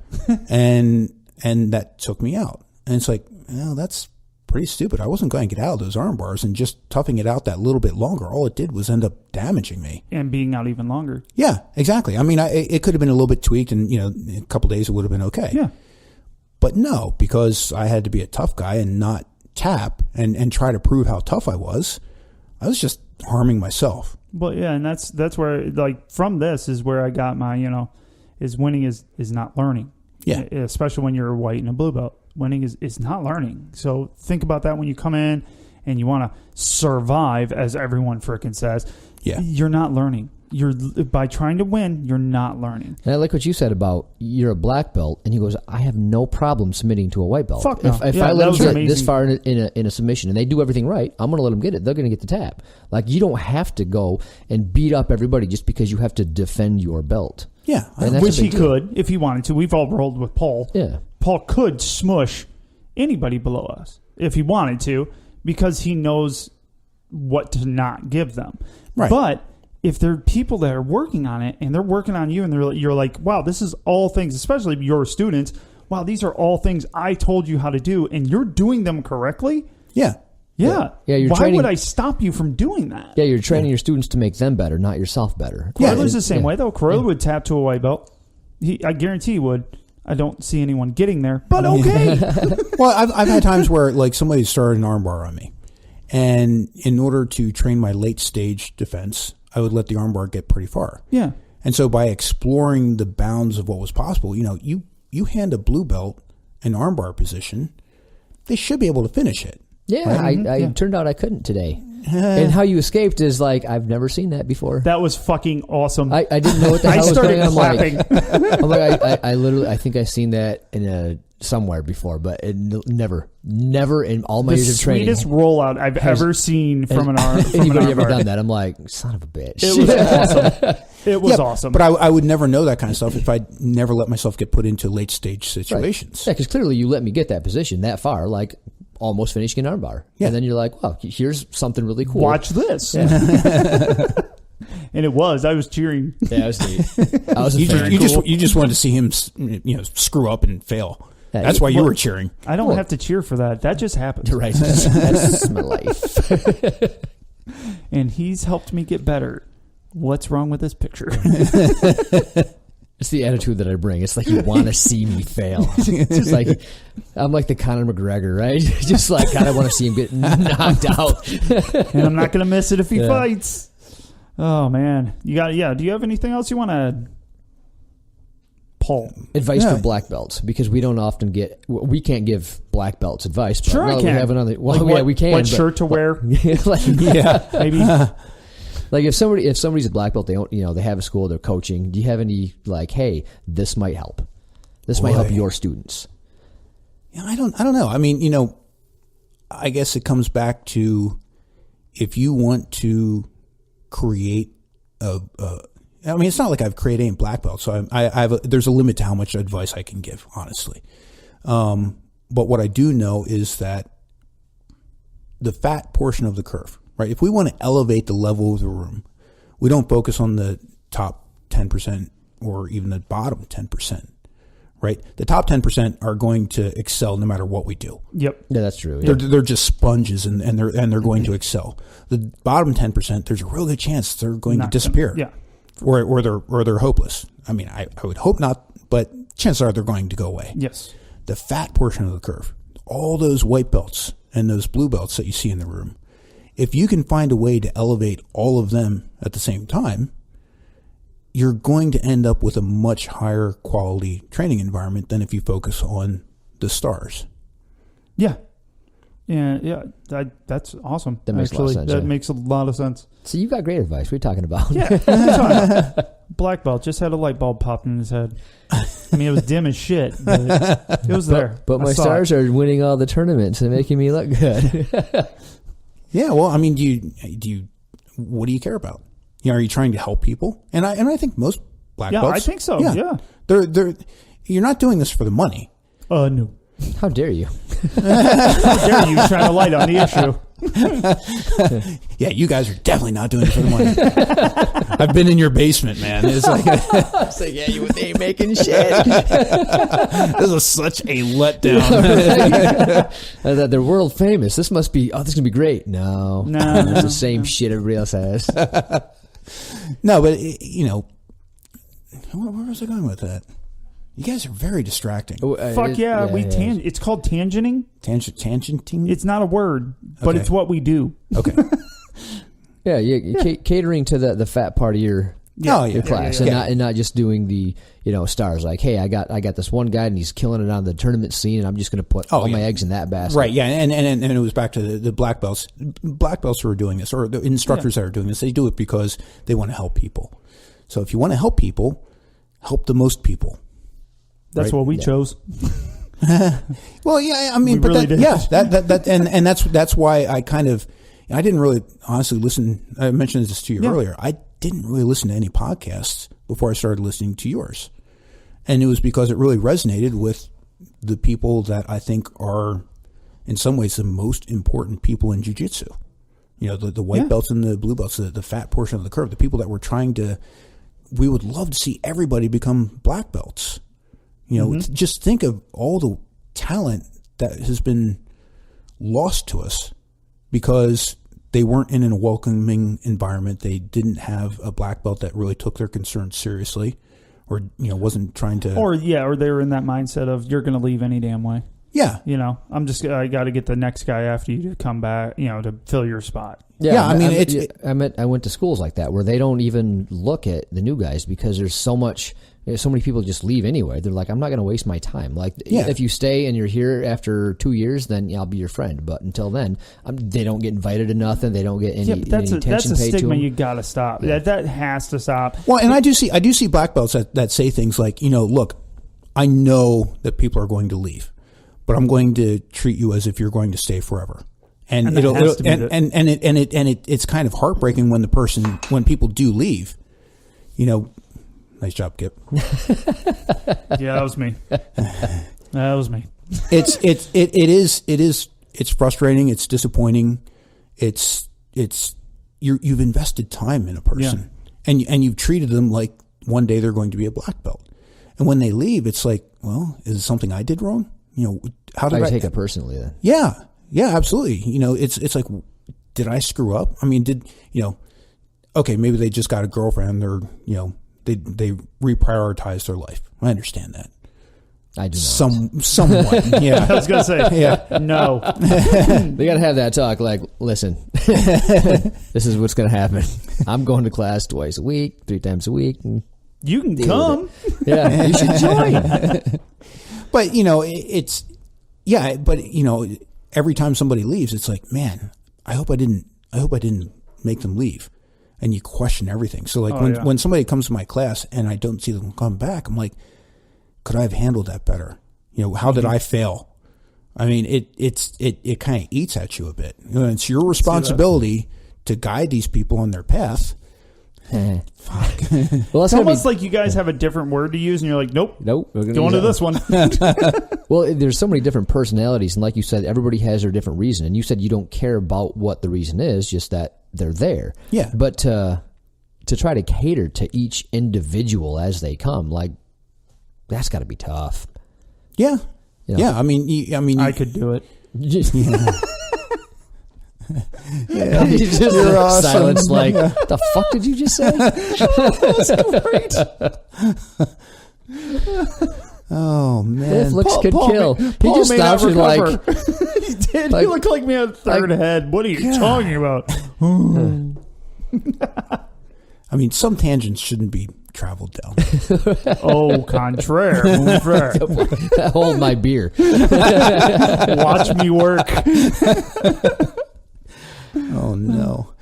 and that took me out. And it's like, that's pretty stupid. I wasn't going to get out of those arm bars, and just toughing it out that little bit longer, all it did was end up damaging me. And being out even longer. Yeah, exactly. I mean, it could have been a little bit tweaked, and, in a couple of days it would have been okay. Yeah. But no, because I had to be a tough guy and not tap and try to prove how tough I was just harming myself. Well, yeah, and that's where, like, from this is where I got my, is winning is not learning. Yeah. Especially when you're a white and a blue belt. Winning is not learning. So think about that when you come in and you want to survive, as everyone frickin' says. Yeah. You're not learning. By trying to win, you're not learning. And I like what you said about you're a black belt, and he goes, I have no problem submitting to a white belt. Fuck no. If I let them get this far in a submission and they do everything right, I'm going to let them get it. They're going to get the tap. Like, you don't have to go and beat up everybody just because you have to defend your belt. Yeah. Which he could if he wanted to. We've all rolled with Paul. Yeah. Paul could smush anybody below us if he wanted to, because he knows what to not give them. Right. But if there are people that are working on it and they're working on you and you're like, wow, this is all things, especially your students, wow, these are all things I told you how to do, and you're doing them correctly? Yeah. Yeah. You're Why training, would I stop you from doing that? Yeah, you're training your students to make them better, not yourself better. Coreller's the same way, though. Correller would tap to a white belt. I guarantee he would. I don't see anyone getting there, but okay. Well, I've had times where like somebody started an armbar on me, and in order to train my late stage defense, I would let the armbar get pretty far. Yeah. And so by exploring the bounds of what was possible, you hand a blue belt an armbar position, they should be able to finish it. Yeah, I turned out I couldn't today. And how you escaped is like, I've never seen that before. That was fucking awesome. I didn't know what the hell was going on. clapping. I'm like, I literally, I think I've seen that in somewhere before, but it never in all my years of training. The sweetest rollout I've ever seen from an arm. Anybody ever done that? I'm like, son of a bitch. It was awesome. It was awesome. But I would never know that kind of stuff if I never let myself get put into late stage situations. Right. Yeah, because clearly you let me get that position that far, like almost finishing an armbar. Yeah. And then you're like, well, here's something really cool. Watch this. Yeah. And it was. I was cheering. Yeah, it was neat. I was you just wanted to see him, screw up and fail. Yeah, that's why you were cheering. I don't have to cheer for that. That just happened. Right. That's my life. And he's helped me get better. What's wrong with this picture? It's the attitude that I bring. It's like you want to see me fail. It's just like I'm like the Conor McGregor, right? Just like kind of want to see him get knocked out. And I'm not going to miss it if he fights. Oh man, do you have anything else you want to pull? Advice for black belts, because we don't often we can't give black belts advice. But sure, I can. We have another. Well, we can. What shirt to wear? Maybe. Like if somebody's a black belt, they don't, they have a school, they're coaching. Do you have any like, hey, this might help. This might help your students. Yeah, I don't know. I mean, I guess it comes back to if you want to create it's not like I've created any black belts, so there's a limit to how much advice I can give, honestly. But what I do know is that the fat portion of the curve, right? If we want to elevate the level of the room, we don't focus on the top 10% or even the bottom 10%, right? The top 10% are going to excel no matter what we do. Yep. Yeah, that's true. Yeah. They're just sponges and they're going to excel. The bottom 10%, there's a real good chance they're going to disappear. Yeah. Or they're hopeless. I mean, I would hope not, but chances are they're going to go away. Yes. The fat portion of the curve, all those white belts and those blue belts that you see in the room, if you can find a way to elevate all of them at the same time, you're going to end up with a much higher quality training environment than if you focus on the stars. Yeah. Yeah, that's awesome. That makes a lot of sense. That makes a lot of sense. So you got great advice. What are you talking about? Yeah. Black belt just had a light bulb popped in his head. I mean, it was dim as shit, but it was there. But my stars are winning all the tournaments and making me look good. Yeah, well, I mean, what do you care about? Are you trying to help people? And I think most black belts. Yeah, I think so. Yeah. You're not doing this for the money. No. How dare you? How dare you try to light on the issue? Yeah, you guys are definitely not doing it for the money. I've been in your basement, man. It's like, yeah, you ain't making shit. This was such a letdown. They're world famous. This must be. This is gonna be great. No, it's the same shit everybody else has. No, but where was I going with that? You guys are very distracting. Fuck yeah, it's called tangenting. Tangenting? It's not a word, but it's what we do. Okay. Catering to the fat part of your class, and not just doing the stars. Like, hey, I got this one guy and he's killing it on the tournament scene, and I'm just going to put all my eggs in that basket. Right. Yeah, and it was back to the black belts. Black belts who are doing this, or the instructors that are doing this, they do it because they want to help people. So if you want to help people, help the most people. That's what we chose. Well, yeah, I mean, but really and that's why I didn't really honestly listen. I mentioned this to you earlier. I didn't really listen to any podcasts before I started listening to yours, and it was because it really resonated with the people that I think are, in some ways, the most important people in jiu-jitsu. The white belts and the blue belts, the fat portion of the curve, the people that were trying to. We would love to see everybody become black belts. You know, just think of all the talent that has been lost to us because they weren't in a welcoming environment. They didn't have a black belt that really took their concerns seriously, or wasn't trying to, or they were in that mindset of you're going to leave any damn way. Yeah, I got to get the next guy after you to come back, to fill your spot. Yeah, I mean, I went to schools like that where they don't even look at the new guys because there's so many people just leave anyway. They're like, I'm not going to waste my time. Like, if you stay and you're here after 2 years, then I'll be your friend. But until then, they don't get invited to nothing. They don't get any, that's attention that's a paid to stigma them. you got to stop. Yeah. That has to stop. Well, and I do see black belts that say things like, look, I know that people are going to leave, but I'm going to treat you as if you're going to stay forever. And it's kind of heartbreaking when people do leave. Nice job, Kip. Yeah, that was me. That was me. It's frustrating. It's disappointing. You've invested time in a person, and you've treated them like one day they're going to be a black belt, and when they leave, it's like, well, is it something I did wrong? How did I take it personally then? Yeah, absolutely. It's like, did I screw up? I mean, okay, maybe they just got a girlfriend or, they reprioritized their life. I understand that. I do not. Somewhat, yeah. I was going to say, no. They got to have that talk like, listen, this is what's going to happen. I'm going to class twice a week, 3 times a week. And you can come. Yeah, you should join. But, every time somebody leaves, it's like, man, I hope I didn't make them leave. And you question everything. So like when somebody comes to my class and I don't see them come back, I'm like, could I have handled that better? How did I fail? I mean, it kind of eats at you a bit. It's your responsibility to guide these people on their path. Fuck. Well, it's almost like you guys have a different word to use, and you're like, nope, we're going to this one. Well, there's so many different personalities, and like you said, everybody has their different reason. And you said you don't care about what the reason is, just that they're there. Yeah. But to try to cater to each individual as they come, like, that's got to be tough. Yeah. Yeah. I mean, I could do it. Yeah. You're awesome. Silence, like, what the fuck did you just say? Oh man, if looks could kill. He just stops you like, he did. He looked like me on third head. What are you talking about? I mean, some tangents shouldn't be traveled down. Au contraire. Hold my beer. Watch me work. Oh no.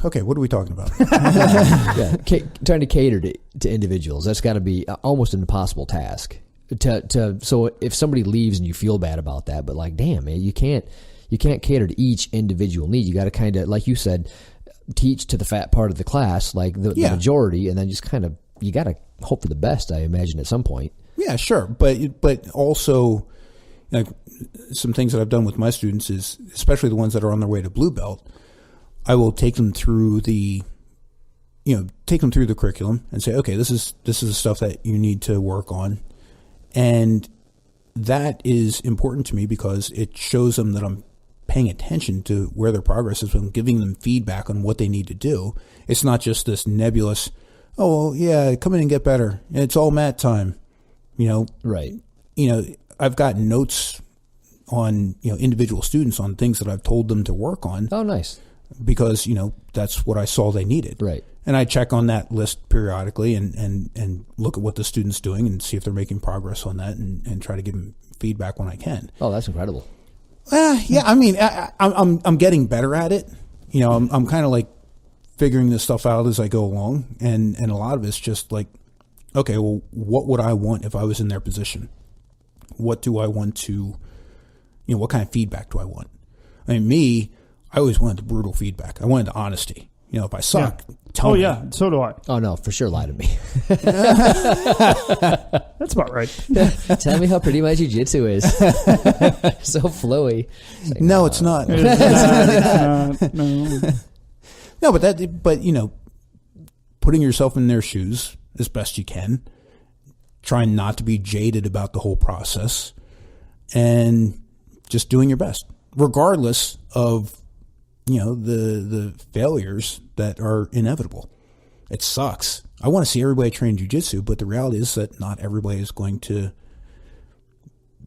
Okay, what are we talking about? Trying to cater to individuals. That's got to be almost an impossible task. So if somebody leaves and you feel bad about that, but like, damn, man, you can't cater to each individual need. You got to kind of, like you said, teach to the fat part of the class, like the majority, and then just kind of, you got to hope for the best, I imagine, at some point. Yeah, sure, but also, some things that I've done with my students is, especially the ones that are on their way to blue belt, I will take them through the curriculum and say, okay, this is the stuff that you need to work on. And that is important to me because it shows them that I'm paying attention to where their progress is. I'm giving them feedback on what they need to do. It's not just this nebulous, oh, well, yeah, come in and get better. It's all mat time, Right. I've got notes on, individual students on things that I've told them to work on. Oh, nice. Because, that's what I saw they needed. Right. And I check on that list periodically and look at what the student's doing and see if they're making progress on that and try to give them feedback when I can. Oh, that's incredible. Yeah, I mean, I'm getting better at it. I'm kind of like figuring this stuff out as I go along. And a lot of it's just like, okay, well, what would I want if I was in their position? What do I want to, what kind of feedback do I want? I mean, I always wanted the brutal feedback. I wanted the honesty. If I suck, tell me. Oh, yeah, so do I. Oh, no, for sure lie to me. That's about right. Tell me how pretty my jiu-jitsu is. So flowy. Like, no, it's not. It's not. No. No, but putting yourself in their shoes as best you can, trying not to be jaded about the whole process, and just doing your best, regardless of, the failures that are inevitable. It sucks. I want to see everybody train jiu-jitsu, but the reality is that not everybody is going to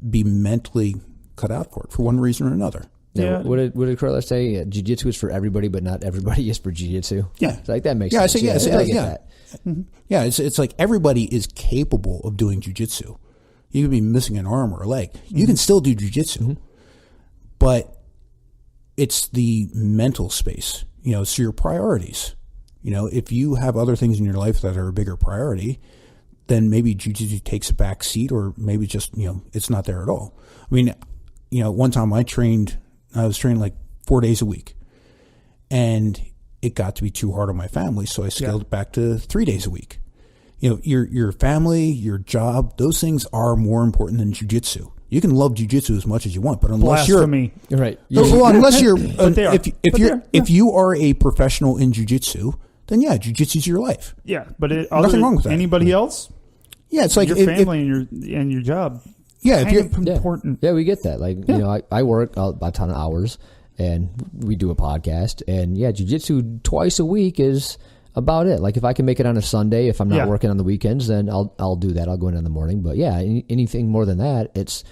be mentally cut out for it for one reason or another. Yeah. What did Carla say? Jiu-jitsu is for everybody, but not everybody is for jiu-jitsu. Yeah. It's like, that makes sense. I get that. Mm-hmm. Yeah, it's like everybody is capable of doing jiu-jitsu. You could be missing an arm or a leg. You can still do jiu-jitsu. Mm-hmm. But it's the mental space. It's your priorities. If you have other things in your life that are a bigger priority, then maybe jiu-jitsu takes a back seat, or maybe just, it's not there at all. I mean, one time I was training like 4 days a week, and it got to be too hard on my family. So I scaled it back to 3 days a week. Your family, your job, those things are more important than jiu-jitsu. You can love jiu-jitsu as much as you want, but unless Blasphemy. You're right. Well, unless you're, if you are a professional in jiu-jitsu, then jiu-jitsu is your life. Yeah, but nothing wrong with that. Anybody else? Yeah, it's like your family and your job. Yeah, if you're important. Yeah, we get that. Like, I work a ton of hours, and we do a podcast, and jiu-jitsu twice a week is about it. Like, if I can make it on a Sunday, if I'm not working on the weekends, then I'll do that. I'll go in the morning. But anything more than that, it's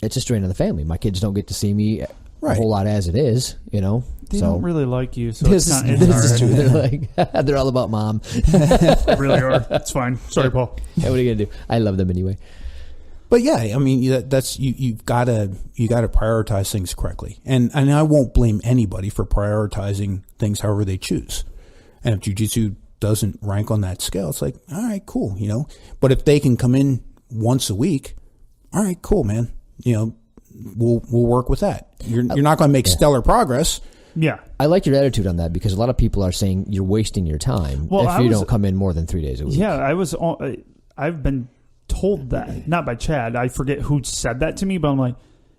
a strain on the family. My kids don't get to see me a whole lot as it is, They don't really like you, so this is true. They're like, they're all about mom. They really are. It's fine. Sorry, Paul. Yeah, what are you gonna do? I love them anyway. But I mean, that's you've got to prioritize things correctly, and I won't blame anybody for prioritizing things however they choose. And if jiu-jitsu doesn't rank on that scale, it's like, all right, cool, But if they can come in once a week, all right, cool, man. We'll work with that. You're not going to make stellar progress. Yeah. I like your attitude on that, because a lot of people are saying you're wasting your time if you don't come in more than 3 days a week. Yeah, I've been told that, not by Chad. I forget who said that to me, but I'm like,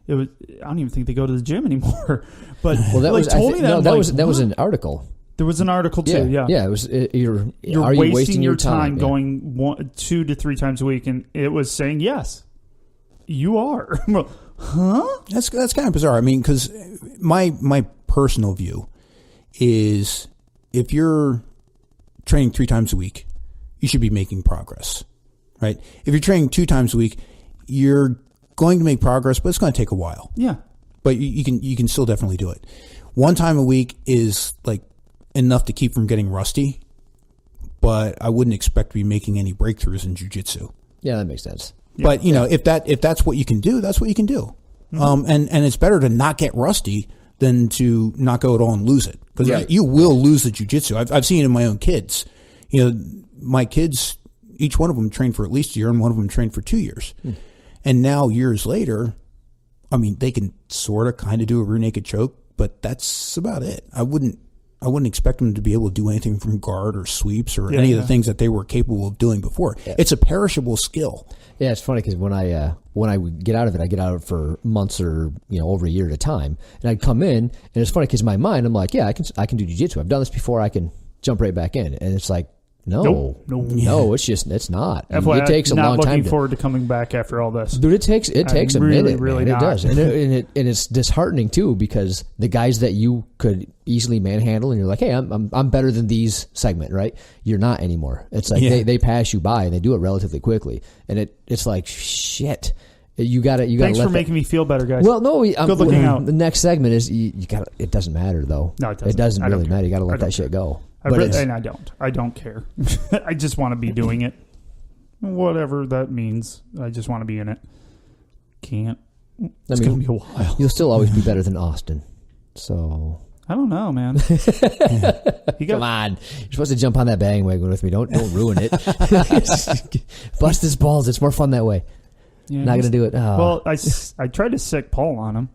I don't even think they go to the gym anymore. But that was an article. There was an article too. Yeah. It was. You're wasting your time going 2 to 3 times a week, and it was saying yes, you are. Huh? That's kind of bizarre. I mean, because my personal view is, if you're training 3 times a week, you should be making progress, right? If you're training 2 times a week, you're going to make progress, but it's going to take a while. Yeah. But you can still definitely do it. 1 time a week is like enough to keep from getting rusty, but I wouldn't expect to be making any breakthroughs in jiu-jitsu. Yeah, that makes sense. But if that's what you can do, that's what you can do. Mm-hmm. And it's better to not get rusty than to not go at all and lose it, because you will lose the jiu-jitsu. I've seen it in my own kids. My kids, each one of them trained for at least a year, and one of them trained for 2 years. And now, years later, I mean, they can sort of kind of do a rear naked choke, but that's about it. I wouldn't expect them to be able to do anything from guard or sweeps or any of the things that they were capable of doing before. Yeah. It's a perishable skill. Yeah, it's funny because when I would get out of it, I get out of it for months or over a year at a time, and I'd come in, and it's funny because in my mind I'm like, I can do jiu-jitsu. I've done this before. I can jump right back in, and it's like, no, it's not. FYI, it takes a long time. Looking forward to coming back after all this, dude. It takes a minute. Really, it does, and it's disheartening too, because the guys that you could easily manhandle, and you're like, hey, I'm better than these segment, right? You're not anymore. It's like they pass you by, and they do it relatively quickly, and it's like shit. You got to. Thanks for making me feel better, guys. Well, no, good looking out. The next segment is you got. It doesn't matter though. No, it doesn't. It doesn't really matter. You got to let that shit go. I don't care. I just want to be doing it, whatever that means. I just want to be in it. Can't. It's gonna be a while. You'll still always be better than Austin. So I don't know, man. Come on, you're supposed to jump on that bandwagon with me. Don't ruin it. Bust his balls. It's more fun that way. Yeah, not gonna do it. Oh. Well, I tried to sick Paul on him.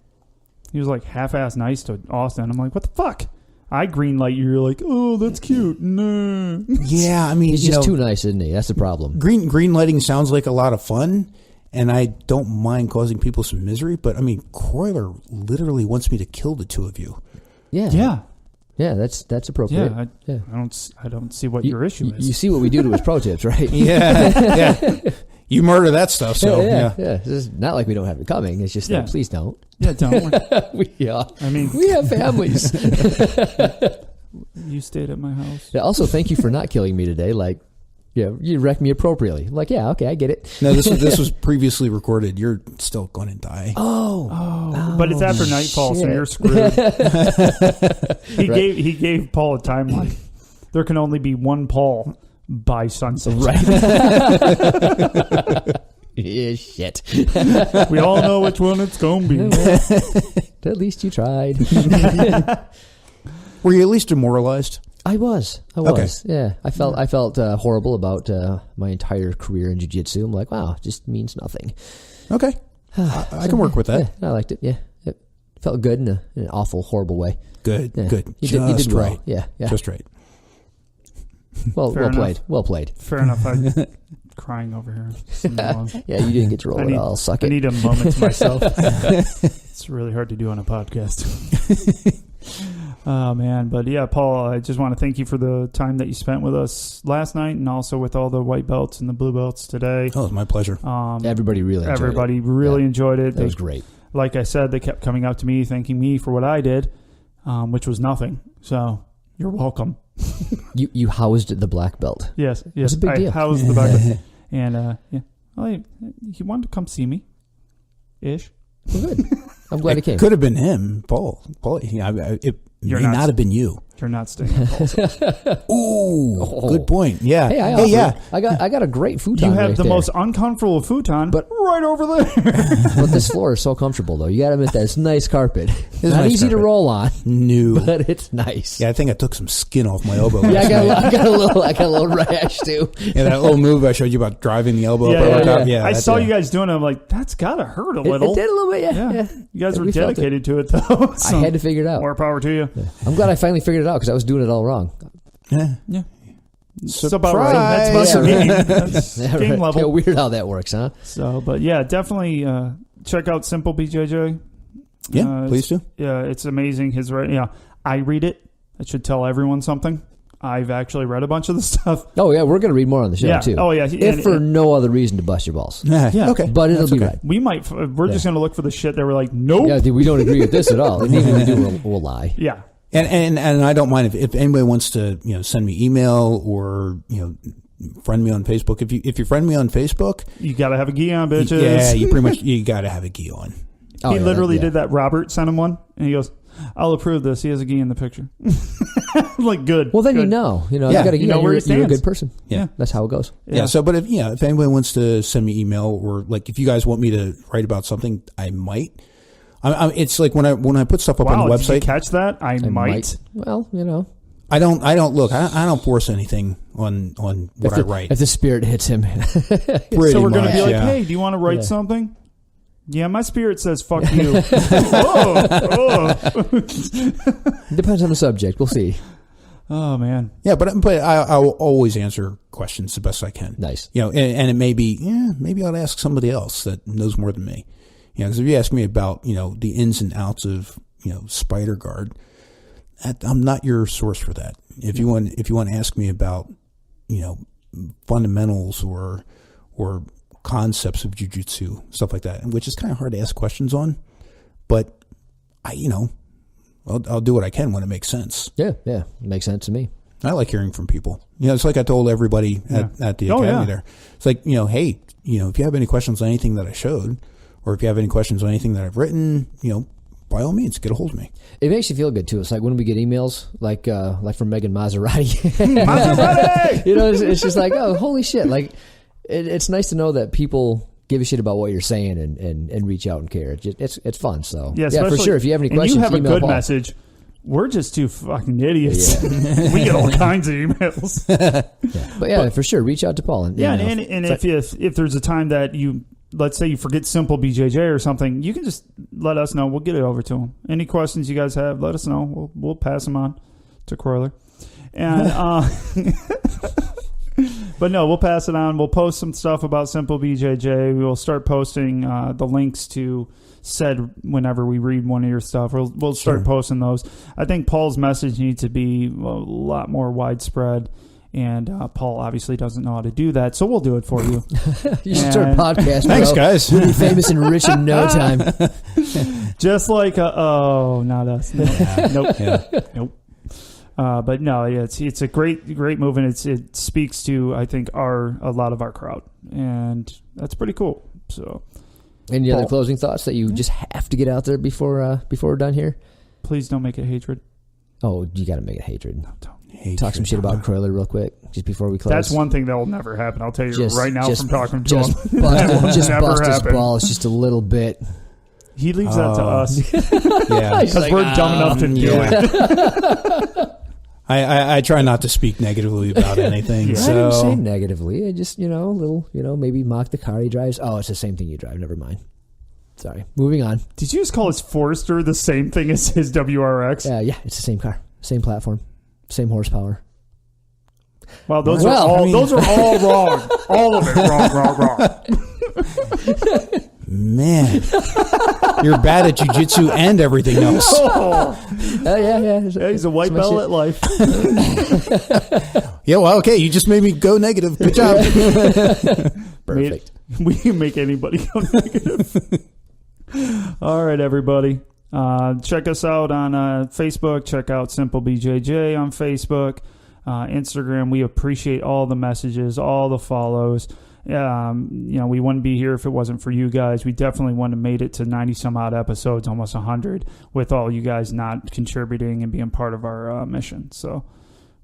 He was like half-ass nice to Austin. I'm like, what the fuck? I green light you. You're like, oh, that's cute. No. Yeah, I mean, he's just too nice, isn't he? That's the problem. Green lighting sounds like a lot of fun, and I don't mind causing people some misery. But I mean, Croyler literally wants me to kill the two of you. Yeah. That's appropriate. I don't see what your issue is. You see what we do to his pro tips, right? Yeah. You murder that stuff, so yeah. It's not like we don't have it coming. It's just that please don't. Yeah, don't. I mean, we have families. You stayed at my house. Yeah, also, thank you for not killing me today. Like, you wrecked me appropriately. Like, yeah, okay, I get it. No, this was previously recorded. You're still going to die. Oh, but it's after nightfall, so you're screwed. He gave Paul a timeline. There can only be one Paul by sunset. Right. Yeah, shit. We all know which one it's going to be. At least you tried. Were you at least demoralized? I was. Okay. Yeah. I felt horrible about my entire career in jiu-jitsu. I'm like, wow, it just means nothing. Okay. I can work with that. Yeah, I liked it. Yeah. It felt good in an awful, horrible way. Good. Yeah. Good. You did well. Right. Yeah. Just right. Well played. Well played. Fair enough. I'm crying over here. Yeah, you didn't get to roll it. I'll suck it. I need a moment to myself. It's really hard to do on a podcast. Oh, man. But yeah, Paul, I just want to thank you for the time that you spent with us last night and also with all the white belts and the blue belts today. Oh, it was my pleasure. Everybody really enjoyed it. That was great. Like I said, they kept coming up to me, thanking me for what I did, which was nothing. So you're welcome. You housed the black belt. Yes. It's a big deal. I housed the black belt. And he wanted to come see me. Ish. Well, good. I'm glad it came. Could have been him, Paul. It may not have been you. You're not staying at Paul's house. Ooh, good point. Yeah. Hey, I got a great futon. You have right the there. most uncomfortable futon, but right over there. But this floor is so comfortable, though. You got to admit that it's nice carpet. It's not nice easy carpet. to roll on. No, but it's nice. Yeah, I think I took some skin off my elbow. Yeah, I got a little rash too. Yeah, that little move I showed you about driving the elbow up over top. Yeah, I saw you guys doing it. I'm like, that's gotta hurt a little. It did a little bit. Yeah. You guys were dedicated to it, though. So I had to figure it out. More power to you. Yeah. I'm glad I finally figured it out because I was doing it all wrong. Yeah. It's about right. That's muscle game. That's game level. Yeah, weird how that works, huh? So, but yeah, definitely check out Simple BJJ. Yeah, please do. Yeah, it's amazing. I read it. It should tell everyone something. I've actually read a bunch of the stuff. Oh yeah, we're gonna read more on the show too. Oh yeah, if for no other reason to bust your balls. Yeah. Okay, but it'll be right. We might. We're just gonna look for the shit that we're like, nope. Yeah, we don't agree with this at all. And even if we do, we'll lie. Yeah. And I don't mind if anybody wants to send me email or friend me on Facebook. If you friend me on Facebook, you got to have a gi on, bitches. Yeah, you pretty much you got to have a gi on. He literally did that. Robert sent him one, and he goes, "I'll approve this." He has a gi in the picture. Like good. Well, then good. you got a gi. You're a good person. Yeah, that's how it goes. Yeah. So, but if anybody wants to send me email or like if you guys want me to write about something, I might. It's like when I put stuff up on the website. Did you catch that? I might. Well, I don't look. I don't force anything on what I write. If the spirit hits him, so we're going to be like, hey, do you want to write something? Yeah, my spirit says fuck you. Depends on the subject. We'll see. Oh man. Yeah, but I will always answer questions the best I can. Nice. And it may be maybe I'll ask somebody else that knows more than me. Because if you ask me about the ins and outs of spider guard, I'm not your source for that. If you want to ask me about fundamentals or concepts of jiu-jitsu, stuff like that, which is kind of hard to ask questions on, but I'll do what I can when it makes sense. Yeah, it makes sense to me. I like hearing from people. It's like I told everybody at the academy there. It's like, hey, if you have any questions on anything that I showed, or if you have any questions on anything that I've written, by all means, get a hold of me. It makes you feel good too. It's like when we get emails, like from Megan Maserati. Maserati! It's just like, oh, holy shit! Like, it's nice to know that people give a shit about what you're saying and reach out and care. It's fun. So yeah, for sure. If you have any questions, you have a good Paul. Message. We're just two fucking idiots. Yeah. We get all kinds of emails. But for sure, reach out to Paul. And if there's a time that let's say you forget Simple BJJ or something, you can just let us know. We'll get it over to him. Any questions you guys have, let us know. We'll pass them on to Croiler. And but no, we'll pass it on. We'll post some stuff about Simple BJJ. We will start posting the links to said whenever we read one of your stuff. We'll start posting those. I think Paul's message needs to be a lot more widespread. And Paul obviously doesn't know how to do that, so we'll do it for you. You should start a podcast. Thanks, bro. guys. You'll be famous and rich in no time. Just like not us. Nope. Nope. But no, it's a great move, and it speaks to, I think, a lot of our crowd, and that's pretty cool. So, any other closing thoughts that you just have to get out there before we're done here? Please don't make it hatred. Oh, you got to make it hatred. No, don't. Talk some shit about Croyler real quick, just before we close. That's one thing that will never happen. I'll tell you right now from talking to him. Just bust his balls just a little bit. He leaves that to us. Yeah. Because we're dumb enough to do it. I try not to speak negatively about anything. I So didn't say negatively. I just, maybe mock the car he drives. Oh, it's the same thing you drive. Never mind. Sorry. Moving on. Did you just call his Forester the same thing as his WRX? Yeah, it's the same car. Same platform. Same horsepower. Well, those are all wrong. All of it wrong. Man, you're bad at jiu-jitsu and everything else. Yeah. He's a white belt at life. Yeah, well, okay, you just made me go negative. Good job. Perfect. We can make anybody go negative. All right, everybody. Check us out on Facebook. Check out Simple BJJ on Facebook. Instagram. We appreciate all the messages, all the follows. We wouldn't be here if it wasn't for you guys. We definitely wouldn't have made it to 90 some odd episodes, almost 100, with all you guys not contributing and being part of our mission. So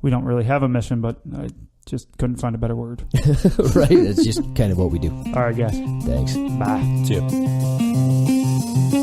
we don't really have a mission, but I just couldn't find a better word. Right? That's just kind of what we do. All right, guys. Thanks. Bye. See ya.